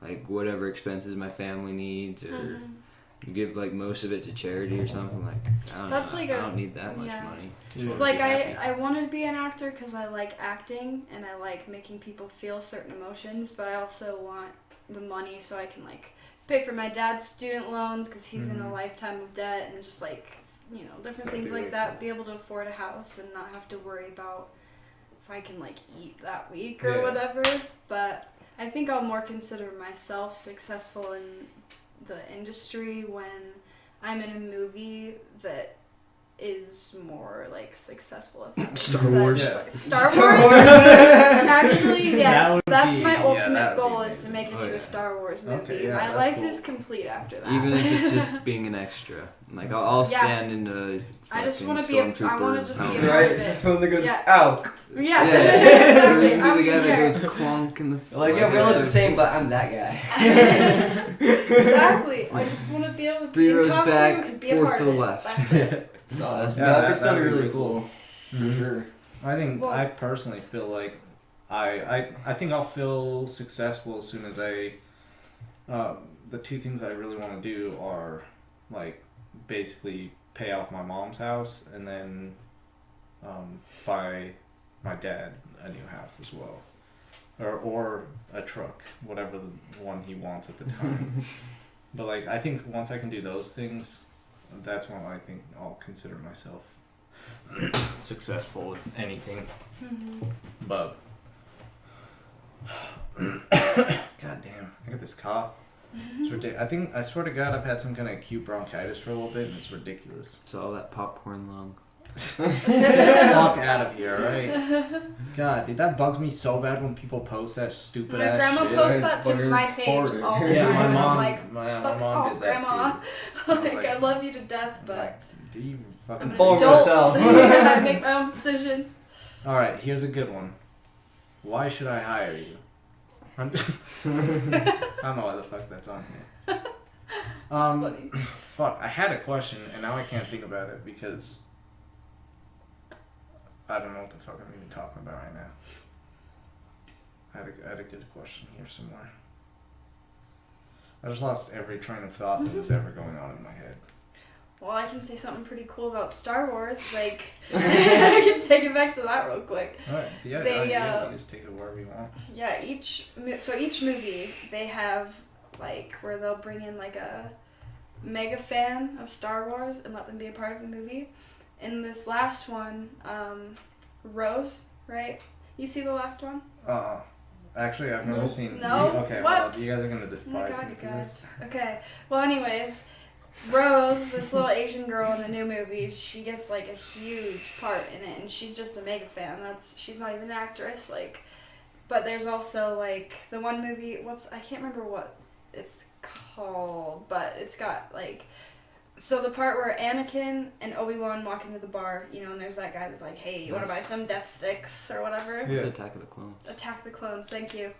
like whatever expenses my family needs, or Mhm. give like most of it to charity or something. Like I don't That's know. like I a- don't need that much yeah. money. Yeah. It's wanna like be happy. I want to be an actor because I like acting and I like making people feel certain emotions, but I also want the money so I can like pay for my dad's student loans because he's in a Mhm. lifetime of debt and just like, you know, different That'd things be like really that. Be able to afford a house and not have to worry about if I can like eat that week or Yeah. whatever. But I think I'll more consider myself successful in the industry when I'm in a movie that is more like successful. If that makes Star sense. Wars. Yeah. Like, Star Star Wars. Wars. Actually, yes, That would that's be- my yeah, ultimate that would be goal is to amazing. make it Oh, to yeah. a Star Wars movie. Okay, yeah, my that's life cool. is complete after that. Even if it's just being an extra, like I'll Yeah. stand in a I just want wanna to be a- I wanna just be a helmet. part Right? of it. Someone that goes, Yeah. ow. yeah, Yeah, exactly. or you can I be the guy don't that care. goes clonk in the. Like, yeah, we all look the same, but I'm that guy. Exactly. I just want to be able to 3 be in rows costume back, and be a 4th part to of the it. left. That's it. No, Yeah, that'd be still that'd be really really cool. Mhm. For sure. I think Well- I personally feel like I think I'll feel successful as soon as I the two things I really want to do are like basically pay off my mom's house and then buy my dad a new house as well, or a truck, whatever the one he wants at the time. But like I think once I can do those things, that's when I think I'll consider myself successful with anything. Mhm. But God damn, I got this cough. It's ridiculous. I swear to God, I've had some kind of acute bronchitis for a little bit, and it's ridiculous. It's all that popcorn lung. Fuck out of here, right? God, dude, that bugs me so bad when people post that stupid My ass grandma shit. posts that to my page all the time. Yeah, my and mom. I'm like, my fuck mom off, did that Grandma. too. Like, I love you to death, but Like, do you fucking? I'm Bully an adult. myself. Yeah, I make my own decisions. All right, here's a good one. Why should I hire you? I don't know why the fuck that's on here. funny. Fuck, I had a question and now I can't think about it because I don't know what the fuck I'm even talking about right now. I had a good question here somewhere. I just lost every train of thought that was ever going on in my head. Well, I can say something pretty cool about Star Wars. Like, I can take it back to that real quick. Alright, yeah, you just take it wherever you want. Yeah, each movie they have like where they'll bring in like a mega fan of Star Wars and let them be a part of the movie. In this last one, Rose, right? You see the last one? Actually, I've never seen. No? Okay, What? well, you guys are gonna Oh my despise god, me you for guys. this. Okay. Well, anyways, Rose, this little Asian girl in the new movie, she gets like a huge part in it, and she's just a mega fan. She's not even an actress, like. But there's also like the one movie. I can't remember what it's called, but it's got like. So the part where Anakin and Obi-Wan walk into the bar, you know, and there's that guy that's like, "Hey, you want to buy some death sticks or whatever?" Yeah. It's Attack of the Clones. Attack the Clones, thank you.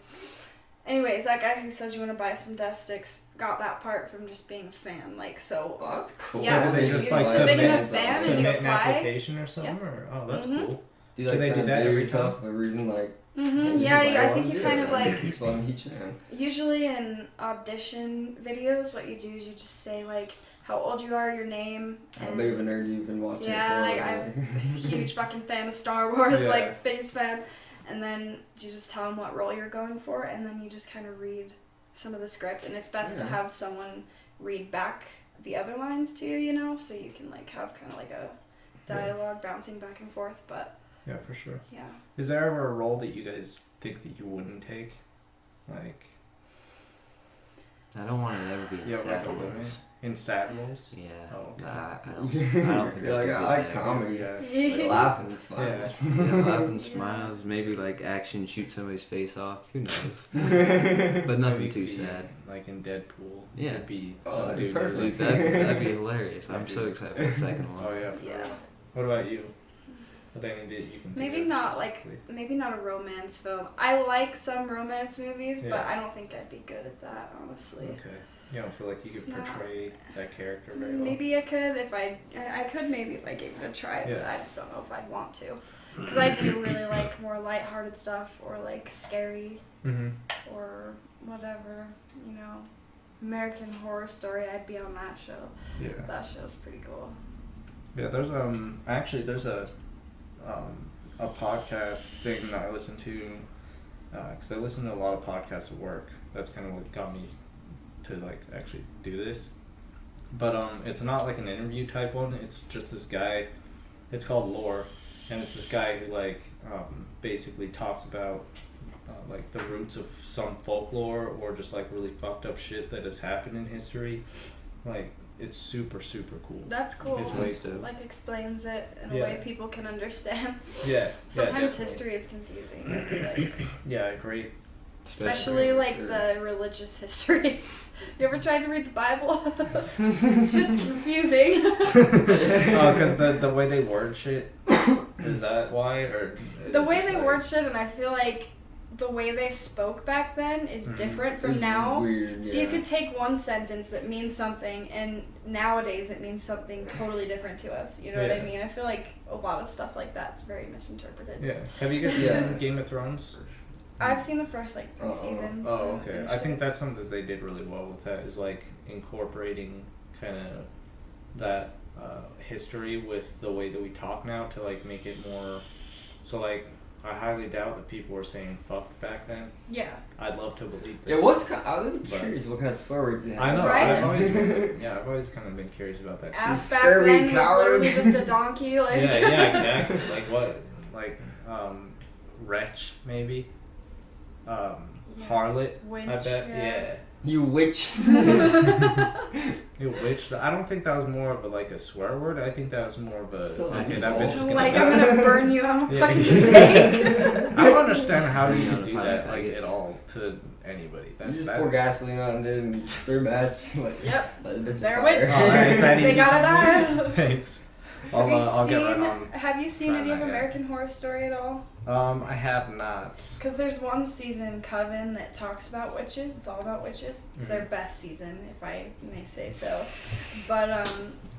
Anyways, that guy who says you want to buy some death sticks got that part from just being a fan. Like, so. Oh, that's cool. Yeah, So do they just you're like just a big enough submit, fan and you submit an apply. application or something? Yeah. Or, oh, that's Mhm. cool. Do you like they do send that that every yourself for a reason like? Yeah, I think you kind of like. Just want to each man. Usually in audition videos, what you do is you just say like how old you are, your name, How and big of a nerd you've been watching? yeah, for, like I'm a huge fucking fan of Star Wars, Yeah. like biggest fan. And then you just tell them what role you're going for, and then you just kind of read some of the script. And it's best to Yeah. have someone read back the other lines to you, you know, so you can like have kind of like a dialogue bouncing back and forth. But Yeah, for sure. yeah. Is there ever a role that you guys think that you wouldn't take? Like, I don't want to ever be in yeah, sad like a limit roles. in sad roles? Yeah. Oh, okay. I don't think You're like, I'd I like be good there. comedy. Yeah. Like laughing and smiling. Yeah, laughing, Yeah. smiles, maybe like action, shoot somebody's face off. Who knows? But nothing Maybe too be sad. Like in Deadpool. Yeah. It'd be Oh, some that'd be dude. perfect. Dude, that'd be hilarious. I'm so excited for the second one. Oh yeah. For Yeah. real. What about you? Are there any that you can? Maybe think of not like specifically? maybe not a romance film. I like some romance movies, but Yeah. I don't think I'd be good at that, honestly. Okay. You don't feel like you It's could not- portray that character very well. Maybe I could if I could maybe if I gave it a try, but Yeah. I just don't know if I'd want to. Because I do really like more lighthearted stuff or like scary Mm-hmm. or whatever, you know. American Horror Story, I'd be on that show. Yeah. That show's pretty cool. Yeah. There's actually there's a podcast thing that I listen to because I listen to a lot of podcasts at work. That's kind of what got me to like actually do this. But it's not like an interview type one. It's just this guy. It's called Lore, and it's this guy who like basically talks about like the roots of some folklore or just like really fucked up shit that has happened in history. Like it's super super cool. That's cool. It's Nice way to- Like explains it in a Yeah. way people can understand. Yeah. Sometimes definitely. history is confusing. I feel like. Yeah, great. Especially like Sure. the religious history. You ever tried to read the Bible? Shit's confusing. Oh, because the way they word shit, is that why? Or The way just they like- word shit, and I feel like the way they spoke back then is Mhm. different from It's now. Weird, So you yeah. could take one sentence that means something, and nowadays it means something totally different to us. You know what I Yeah. mean? I feel like a lot of stuff like that's very misinterpreted. Yeah. Have you guys seen Yeah. Game of Thrones? I've seen the first like 3 Oh, seasons. but I Oh, haven't okay. finished I think it. that's something that they did really well with that is like incorporating kind of that history with the way that we talk now to like make it more. So like, I highly doubt that people were saying "fuck" back then. Yeah. I'd love to believe that. Yeah, I was But- curious what kind of swear words they have. I know. Right? I've always kind of been curious about that too. Ass back scary then was coward. literally just a donkey. Like. Yeah, exactly. Like what? Like wretch maybe. harlot. Witch, I bet. Yeah. You witch. You witch. I don't think that was more of a swear word. I think that was more of a So okay. That bitch is gonna. Like I'm gonna burn you on a Yeah. fucking stake. I don't understand how you Yeah, can do the that faggots. at all to anybody. You just pour gasoline on it and they're match. Yep. Let the bitch They're fire. witch. Oh, it's that They easy. gotta die. Thanks. Have you seen trying any of that guy. American Horror Story at all? I have not. Because there's one season, Coven, that talks about witches. It's all about witches. It's their best season, if I may say so. But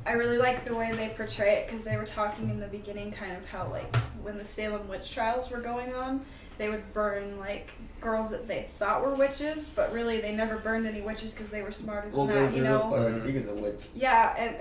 I really like the way they portray it because they were talking in the beginning kind of how, like, when the Salem witch trials were going on, they would burn, like, girls that they thought were witches, but really they never burned any witches because they were smarter than that, you know? I think it's a witch. Yeah, and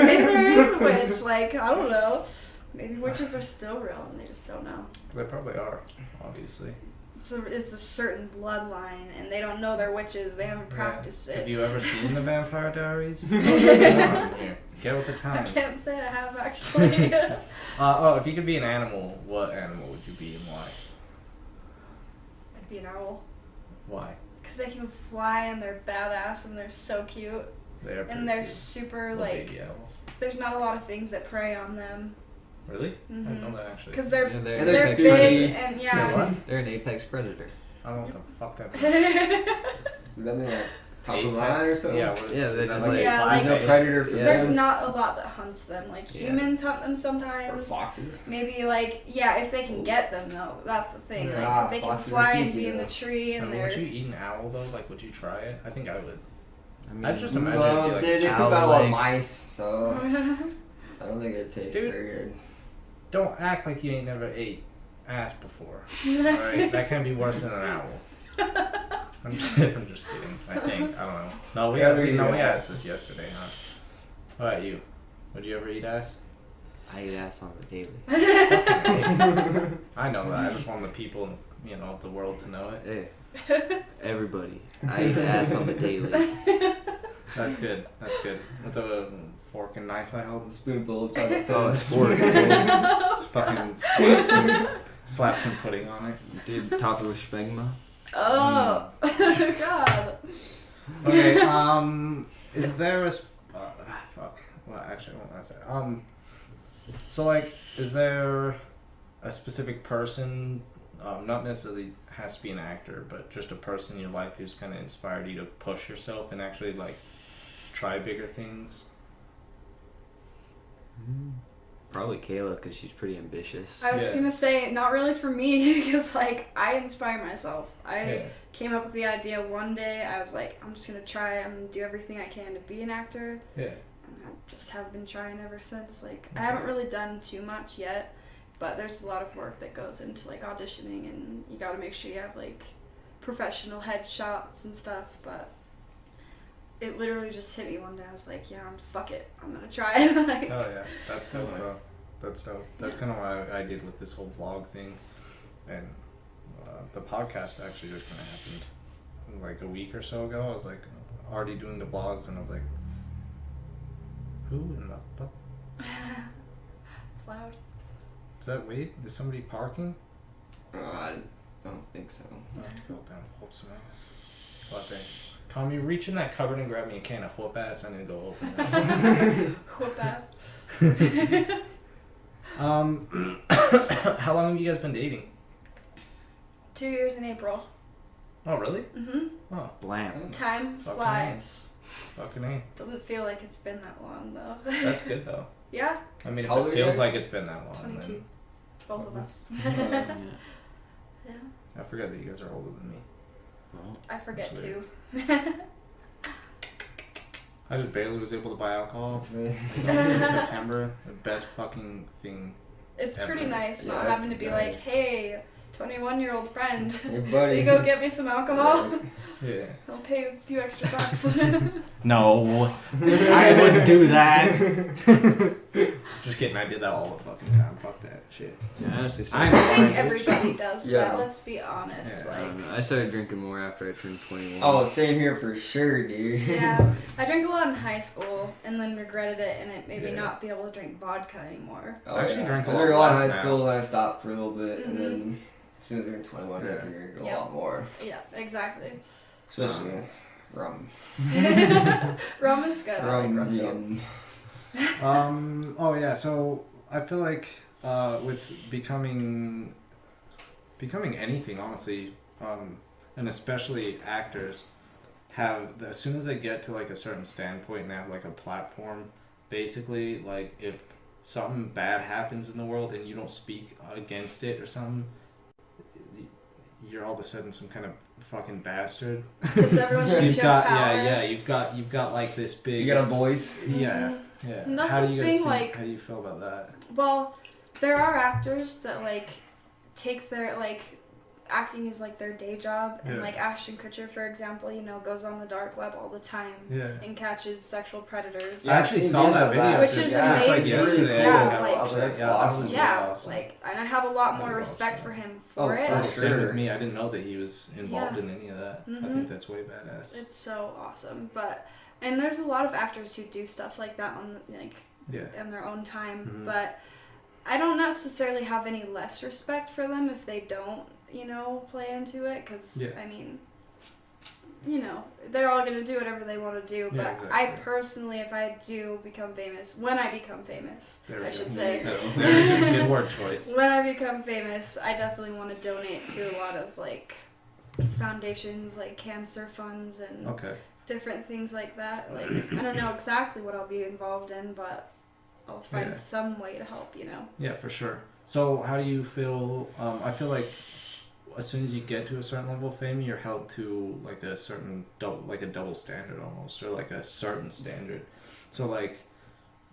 maybe there is a witch. Like, I don't know. Maybe witches are still real and they just don't know. They probably are, obviously. It's a certain bloodline, and they don't know they're witches. They haven't practiced Have it. you ever seen the Vampire Diaries? Come on here. Get with the I times. can't say I have actually. If you could be an animal, what animal would you be and why? I'd be an owl. Why? Because they can fly and they're badass and they're so cute. They're pretty And they're cute. super, Little like, baby owls. there's not a lot of things that prey on them. Really? I didn't know that actually. Because they're, Yeah, they're, they're big scary. and, They're yeah. what? They're an apex predator. I don't know what the fuck that means. Does that mean like top of the line or Apex? something? Yeah, what is, Yeah, is they're that just like like- a Yeah, class There's like- no predator for There's them. not a lot that hunts them. Like, Yeah. humans hunt them Or sometimes. foxes. Maybe, like, yeah, if they can get them, though. That's the thing. Like, Ah, they can foxes are fly and sneaky, be in the though. tree and they're... Would you eat an owl though? Like, would you try it? I think I would. I mean, I'd just imagine Well, it'd be they like, poop out a lot of owl-like. mice, so I don't think it tastes Dude. very good. don't act like you ain't never ate ass before. Alright? That can be worse than an owl. I'm just kidding. I think. I don't know. No, we asked this yesterday, huh? What about you? Would you ever eat ass? I eat ass on the daily. I know that. I just want the people, of the world to know it. Hey, everybody. I eat ass on the daily. That's good. That's good. With the fork and knife I held. A spoonful of chocolate. Oh, a sport. Just fucking slap some pudding on it. Dude, top of a spegma. Oh, God. Okay, is there a fuck? Well, actually, I won't say. So like, is there a specific person, not necessarily has to be an actor, but just a person in your life who's kind of inspired you to push yourself and actually like try bigger things? Probably Kayla, because she's pretty ambitious. I was Yeah. gonna say, not really for me, because, like, I inspire myself. I Yeah. came up with the idea one day. I was like, I'm just gonna try it. I'm gonna do everything I can to be an actor. Yeah. And I just have been trying ever since. Like, I haven't really done too much yet, but there's a lot of work that goes into, like, auditioning, and you gotta make sure you have, like, professional headshots and stuff, but it literally just hit me one day. I was like, yeah, fuck it. I'm gonna try it. Like, Oh yeah, that's dope though. That's dope. That's kind of what I did with this whole vlog thing, and the podcast actually just kind of happened like a week or so ago. I was like already doing the vlogs, and I was like, who in the fuck? it's loud. Is that Wade? Is somebody parking? I don't think so. Oh, go down, whoop some ass. What thing? Tommy, reach in that cupboard and grab me a can of whoop ass. I need to go open it. Whoop ass. How long have you guys been dating? 2 years in April. Oh, really? Mm-hmm. Oh, Blam. Time Fucking flies. fucking A. Doesn't feel like it's been that long though. That's good though. Yeah, I mean, if How old it are you feels guys? like it's been that long, 22. then Both of us. Yeah. Yeah, I forget that you guys are older than me. Well, I forget That's too. I just barely was able to buy alcohol in September. The best fucking thing. It's pretty Ever. nice not Yeah, having to it's be nice. like, hey, 21-year-old friend, Hey, buddy. you go get me some alcohol? Yeah. I'll pay a few extra bucks. no, I wouldn't do that. Just kidding. I did that all the fucking time. Fuck that shit. Yeah, honestly, I I know. think everybody does Yeah. that, let's be honest. Yeah. Like, I started drinking more after I turned 21. Oh, same here for sure, dude. yeah, I drank a lot in high school and then regretted it, and it made me Yeah. not be able to drink vodka anymore. Oh, I actually drank a I lot drank a lot in less high now. school, and I stopped for a little bit, and then As soon as they're 21, Yeah. they figure a Yeah. lot more. Yeah, exactly. Especially rum. Rum is good. I like rum too. Yum. Oh yeah. So I feel like with becoming anything, honestly, and especially actors, have as soon as they get to like a certain standpoint and they have like a platform, basically like if something bad happens in the world and you don't speak against it or something, you're all of a sudden some kind of fucking bastard. Because everyone thinks You've you got have power. you've got like this big. You got a voice. Yeah, yeah. And that's How the do you guys thing, think, like- how do you feel about that? Well, there are actors that like take their like acting is like their day job, and Yeah. like Ashton Kutcher, for example, you know, goes on the dark web all the time Yeah. and catches sexual predators. I actually saw that video, Which just is like amazing. yesterday. Yeah, I think I like- watched it. That's Yeah, that was awesome. really Yeah, awesome. like, and I have a lot more Really respect awesome. for him Oh, for it. for Oh, same sure. with me. I didn't know that he was involved Yeah. in any of that. I Mhm. think that's way badass. It's so awesome, and there's a lot of actors who do stuff like that on like Yeah. in their own time, Mhm. but I don't necessarily have any less respect for them if they don't, you know, play into it, because Yeah. I mean, you know, they're all gonna do whatever they want to do, but Yeah, exactly. I personally, if I do become famous, when I become famous, There we I go. should say, That's good word choice. when I become famous, I definitely want to donate to a lot of like foundations, like cancer funds and Okay. different things like that. Like, I don't know exactly what I'll be involved in, but I'll find Yeah. some way to help, you know. Yeah, for sure. So, how do you feel? I feel like as soon as you get to a certain level of fame, you're held to like a certain double standard almost, or like a certain standard. So, like,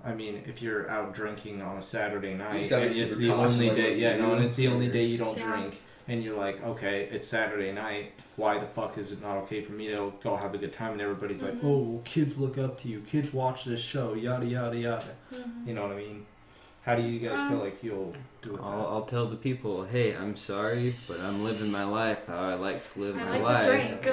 I mean, if you're out drinking on a Saturday night just gotta and be it's super the cautious only about day, what yeah, you no, do. and it's the only day you don't Yeah. drink, and you're like, okay, it's Saturday night. Why the fuck is it not okay for me to go have a good time? And everybody's like, Mhm. oh, kids look up to you, kids watch this show, yada yada yada. You know what I mean? How do you guys feel like you'll do with that? I'll tell the people, hey, I'm sorry, but I'm living my life how I like to live I my like life. to drink. So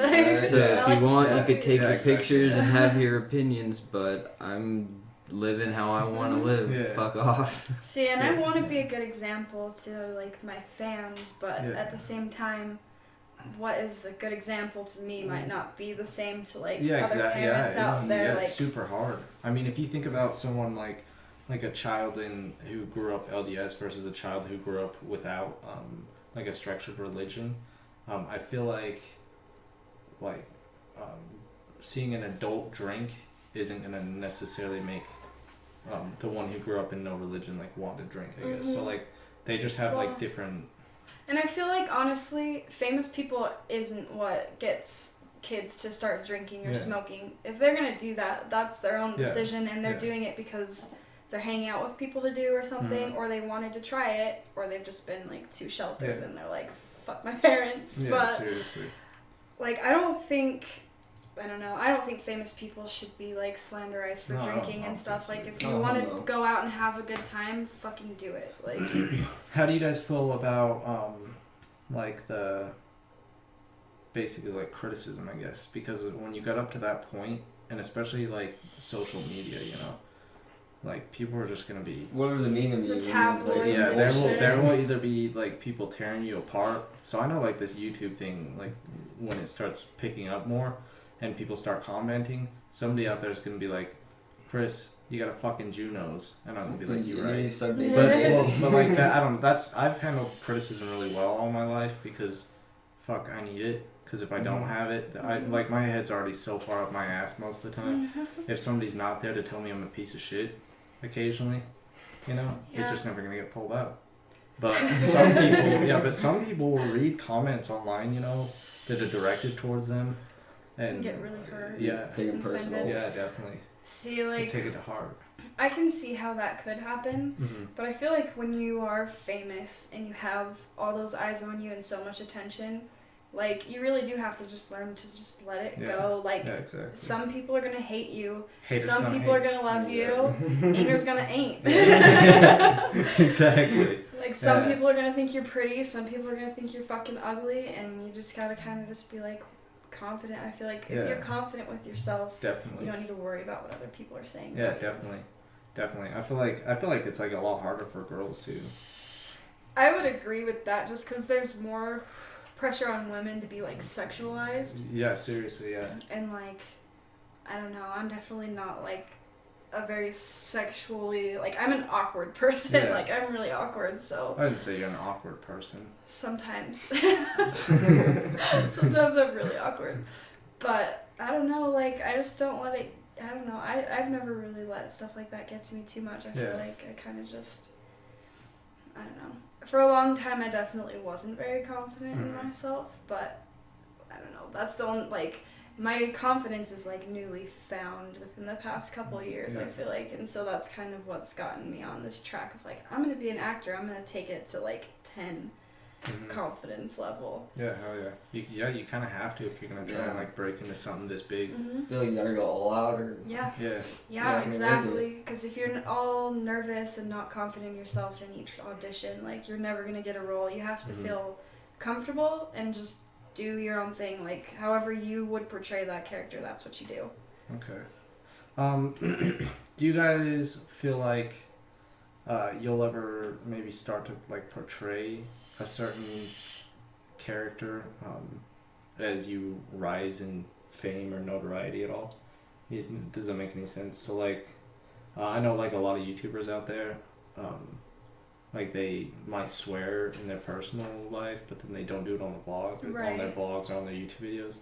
I if like you to want, you smoke. could take Yeah, your exactly. pictures and have your opinions, but I'm living how I want to live. Yeah. Fuck off. See, and I want to be a good example to like my fans, but Yeah. at the same time, what is a good example to me might not be the same to like Yeah, other exactly. parents Yeah, out it's, there. yeah, Like, it's super hard. I mean, if you think about someone like a child who grew up LDS versus a child who grew up without like a structured religion, I feel like seeing an adult drink isn't gonna necessarily make the one who grew up in no religion like want to drink. I guess so. Mhm. Like they just have Well, like different. and I feel like honestly, famous people isn't what gets kids to start drinking or Yeah. smoking. If they're gonna do that, that's their own Yeah. decision, and they're Yeah. doing it because they're hanging out with people who do or something, Mhm. or they wanted to try it, or they've just been like too sheltered Yeah. and they're like, fuck my parents. Yeah, But seriously. like, I don't think famous people should be like slanderized for No, I don't- drinking I and don't stuff. think Like, so. if you No, want no. to go out and have a good time, fucking do it. Like, How do you guys feel about like the basically like criticism, I guess, because when you got up to that point, and especially like social media, you know, like people are just gonna be What was the meme of you? The when it was, tabloids yeah, and shit. there will either be like people tearing you apart. So I know like this YouTube thing, like when it starts picking up more, and people start commenting, somebody out there is gonna be like, Chris, you got a fucking Jew nose, and I'm gonna be like, you right. Start Yeah. But like that, I don't. That's I've handled criticism really well all my life because, fuck, I need it. Because if I don't Mhm. have it, I like my head's already so far up my ass most of the time. If somebody's not there to tell me I'm a piece of shit, occasionally, you know, Yeah. it's just never gonna get pulled out. But some people will read comments online, you know, that are directed towards them, and get really hurt. Yeah, Take it Offended. personal. yeah, definitely. See, They like, take it to heart. I can see how that could happen, Mm-hmm. but I feel like when you are famous and you have all those eyes on you and so much attention, like, you really do have to just learn to just let it Yeah. go. Like, Yeah, exactly. some people are gonna hate you, Haters some gonna people are hate. gonna love you, haters gonna ain't. Exactly. Like, some Yeah. people are gonna think you're pretty, some people are gonna think you're fucking ugly, and you just gotta kind of just be like confident. I feel like if Yeah. you're confident with yourself, Definitely. you don't need to worry about what other people are saying. Yeah, about you. definitely. I feel like it's like a lot harder for girls too. I would agree with that just because there's more pressure on women to be like sexualized. Yeah, seriously, yeah. And like, I don't know, I'm definitely not like a very sexually, like I'm an awkward person. Yeah. Like I'm really awkward, so I didn't say you're an awkward person. sometimes. Sometimes I'm really awkward. But I don't know, like I just don't let it, I don't know, I've never really let stuff like that get to me too much. I feel like I kind of just, I don't know. For a long time I definitely wasn't very confident in myself, but I don't know, that's the only, like, my confidence is like newly found within the past couple of years, I feel like, and so that's kind of what's gotten me on this track of like, I'm gonna be an actor, I'm gonna take it to like 10 confidence level. Yeah, hell yeah. You kind of have to if you're gonna try and like break into something this big. I feel like you gotta go all out or. Yeah, exactly. Because if you're all nervous and not confident in yourself in each audition, like you're never gonna get a role. You have to feel comfortable and just do your own thing. Like however you would portray that character, that's what you do. Okay. Do you guys feel like you'll ever maybe start to like portray a certain character as you rise in fame or notoriety at all? Does that make any sense? So like, I know like a lot of YouTubers out there, like they might swear in their personal life, but then they don't do it on the vlog, on their vlogs or on their YouTube videos.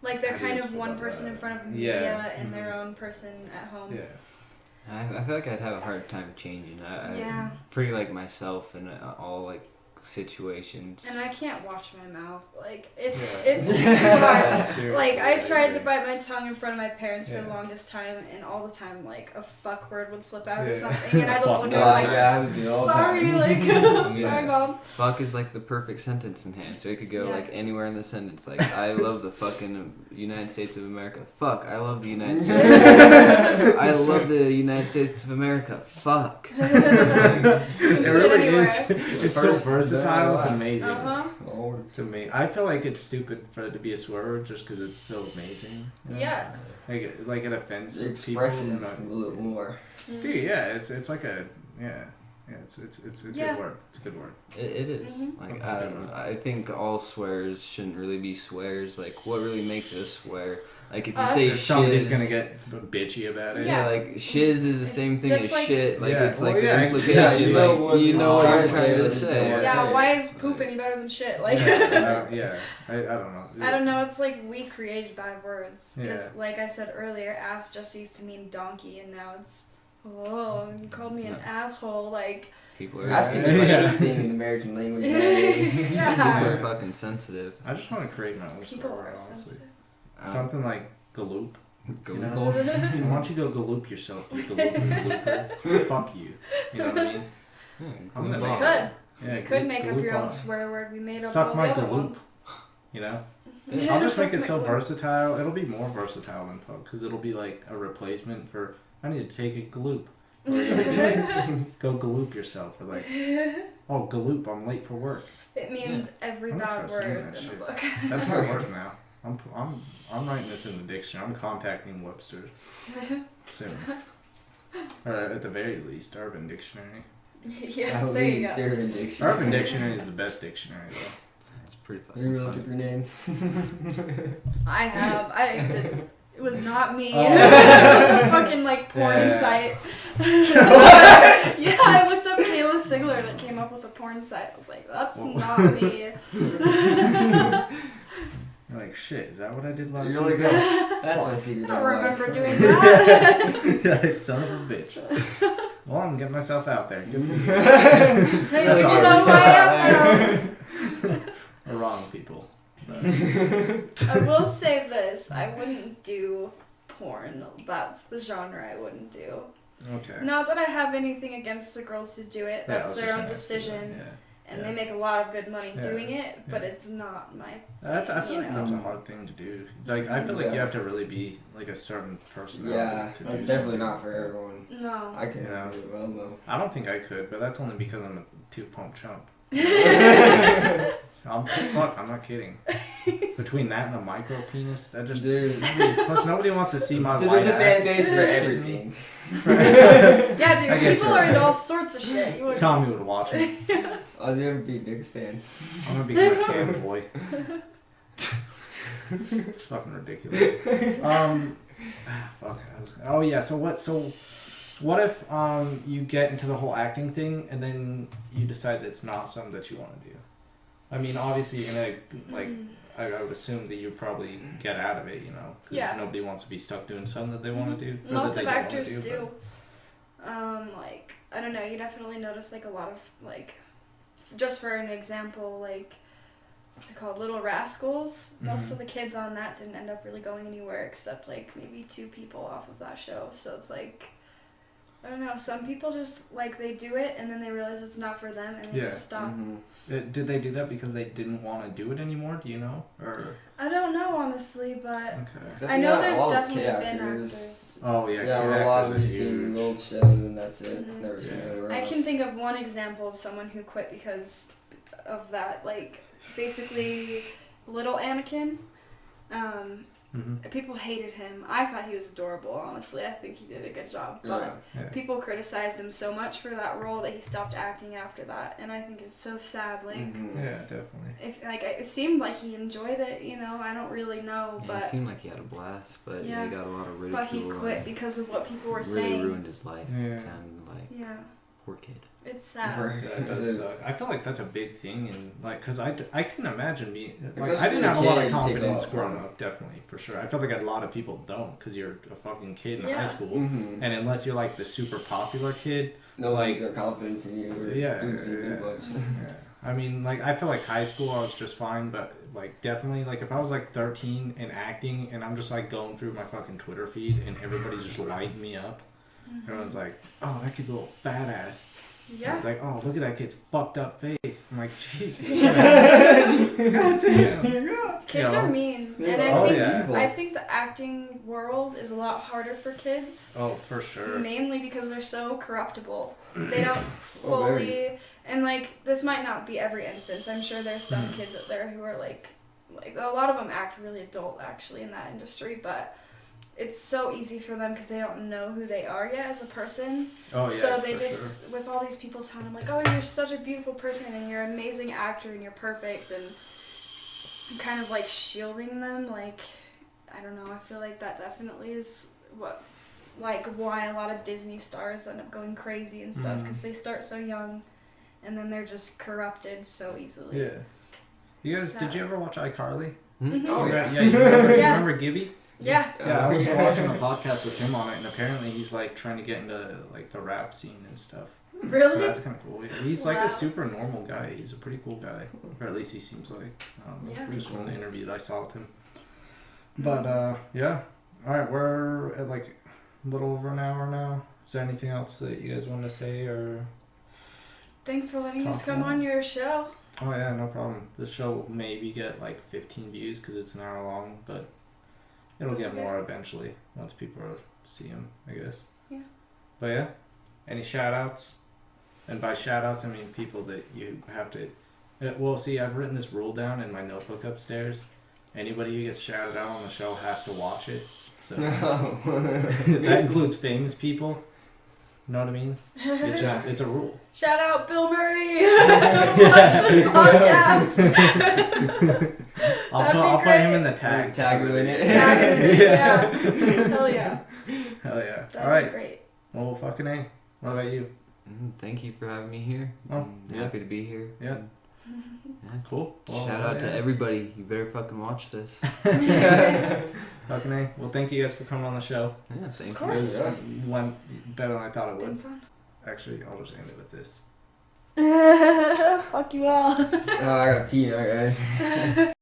Like they're kind of one person in front of media and their own person at home. Yeah. I feel like I'd have a hard time changing. I'm pretty like myself in all like situations. And I can't watch my mouth. Like it's too hard. Like I tried to bite my tongue in front of my parents for the longest time, and all the time like a fuck word would slip out or something, and I just look at it like, sorry, like sorry, mom. Fuck is like the perfect sentence in hand, so it could go like anywhere in the sentence. Like I love the fucking United States of America. Fuck, I love the United States. I love the United States of America. Fuck. It really is. It's so versatile. It's amazing. To me, I feel like it's stupid for it to be a swear word just because it's so amazing. Yeah. Like it offends it people. Expresses a little more. Dude, yeah, it's like a it's a good word. It's a good word. It is. Like I don't know. I think all swears shouldn't really be swears. Like what really makes a swear? Like if you say somebody's shiz, gonna get bitchy about it. Yeah, like shiz is the same thing as like, shit. Like it's like the exactly. implication. Yeah, you know what you're trying to say. Yeah, why is poop any better than shit? Like I don't know. I don't know. It's like we created bad words because, like I said earlier, ass just used to mean donkey, and now it's you called me an asshole. Like people are asking me about anything in American language nowadays. People are fucking sensitive. I just want to create my own people swear word, are honestly. sensitive. Something like galoop. Galoop. You know? Why don't you go galoop yourself? You galooper. Fuck you. You know what I mean? You could. You could make up your own swear word. We made up Suck all my the other galoop. ones. You know? I'll just make it so versatile. It'll be more versatile than fuck because it'll be like a replacement for I need to take a galoop. Or you like, go galoop yourself. Or like, oh galoop, I'm late for work. It means every bad word in the book. That's my work now. I'm writing this in the dictionary. I'm contacting Webster soon. Or at the very least, Urban Dictionary. Yeah, there you go. Urban Dictionary. Urban Dictionary is the best dictionary though. It's pretty fun. You really look up your name? I have. It was not me. It was a fucking like porn site. Yeah, I looked up Kayla Sigler and it came up with a porn site. I was like, that's not me. You're like, shit, is that what I did last You're week? like, that's my secret. I don't remember doing that. Yeah, son of a bitch. Well, I'm getting myself out there. Good for you. Hey, you know who I am? We're wrong, people. I will say this. I wouldn't do porn. That's the genre I wouldn't do. Okay. Not that I have anything against the girls who do it. That's their own decision. And they make a lot of good money doing it, but it's not my. I feel like that's a hard thing to do. Like I feel like you have to really be like a certain personality to do it's definitely not for everyone. No. I couldn't do it well though. I don't think I could, but that's only because I'm a 2-pump chump. I'm not kidding. Between that and the micro penis, that just Dude. plus nobody wants to see my Dude, white there's a ass. fan base for everything. Yeah, I dude, guess people you're are into right. all sorts of shit. You would Tommy would watch it. I'll never be a biggest fan. I'm gonna become a cam boy. It's fucking ridiculous. Fuck. Oh yeah. So what if you get into the whole acting thing and then you decide that it's not something that you want to do? I mean, obviously you're gonna like. I would assume that you probably get out of it, you know, because Yeah. nobody wants to be stuck doing something that they want to do. Or Lots that of they don't actors wanna do. Like, I don't know, you definitely notice, like, a lot of, like, just for an example, like, what's it called, Little Rascals? Most of the kids on that didn't end up really going anywhere except, like, maybe 2 people off of that show. So it's like, I don't know, some people just, like, they do it and then they realize it's not for them and they just stop. Did they do that because they didn't want to do it anymore? Do you know? Or I don't know, honestly, but okay. I know there's definitely been actors. Oh yeah, Yeah, kid a lot actors of are you seen huge. old shows and that's it. Never seen it anywhere I else. can think of one example of someone who quit because of that. Like, basically, little Anakin, people hated him. I thought he was adorable, honestly. I think he did a good job. But people criticized him so much for that role that he stopped acting after that. And I think it's so sad. Like, Yeah, definitely. if like it seemed like he enjoyed it, you know. I don't really know, Yeah, but it seemed like he had a blast, but Yeah. he got a lot of ridicule. but he quit because of what people were really saying. ruined his life. Yeah. It sounded like Yeah, poor kid. it's sad. That does suck. I feel like that's a big thing, and like, cause I can imagine being like, Especially I didn't for have a a lot kid, of you take confidence off. growing up, definitely for sure. I feel like a lot of people don't, cause you're a fucking kid in high Yeah. school, Mm-hmm. and unless you're like the super popular kid, No like- one's got confidence in you or Yeah, believes in you yeah. much. yeah. I mean, like, I feel like high school I was just fine, but like definitely, like, if I was like 13 and acting, and I'm just like going through my fucking Twitter feed, and everybody's just lighting me up. Everyone's like, "Oh, that kid's a little fat ass." Yeah. It's like, "Oh, look at that kid's fucked up face." I'm like, Jesus. God damn. Kids Yeah. are mean, Yeah. and Oh, I think yeah. I think the acting world is a lot harder for kids, Oh, for sure. mainly because they're so corruptible. They don't Oh, very. fully, and like this might not be every instance. I'm sure there's some kids out there who are like a lot of them act really adult actually in that industry, but it's so easy for them because they don't know who they are yet as a person. Oh, yeah. So they for just, with all these people telling them, like, oh, you're such a beautiful person and you're an amazing actor and you're perfect, and kind of like shielding them, like, I don't know, I feel like that definitely is why a lot of Disney stars end up going crazy and stuff, because they start so young and then they're just corrupted so easily. sure. Yeah. You guys, So- did you ever watch iCarly? Mhm. Oh, yeah. Yeah, you remember, Yeah. you remember Gibby? Yeah. Yeah, I was watching a podcast with him on it, and apparently he's like trying to get into like the rap scene and stuff. Really? So that's kind of cool. Yeah, he's like Wow. a super normal guy. He's a pretty cool guy, or at least he seems like. Yeah. Just from the interview that I saw with him. But yeah. All right, we're at like a little over an hour now. Is there anything else that you guys want to say or? Thanks for letting us Talk come about on your show. Oh yeah, no problem. This show will maybe get like 15 views because it's an hour long, but it'll That's get okay. more eventually once people see him, I guess. Yeah. But yeah, any shout outs? And by shout outs, I mean people that you have to. Well, see, I've written this rule down in my notebook upstairs. Anybody who gets shouted out on the show has to watch it. So that includes famous people. You know what I mean? It's just it's a rule. Shout out Bill Murray! Watch this podcast! I'll put him in the tag. Tag him in it. Tag him in it, yeah. Hell yeah. Hell yeah. That'd All right. be great. Well, fucking A. What about you? Thank you for having me here. Oh, I'm yeah. happy to be here. Yeah. Yeah. Cool. Well, Shout out to yeah. everybody. You better fucking watch this. Fucking A. Well, thank you guys for coming on the show. Yeah, thank Of you. course. Yeah. Went better than I thought it Been would. fun. Actually, I'll just end it with this. Fuck you all. Oh, I gotta pee now, guys.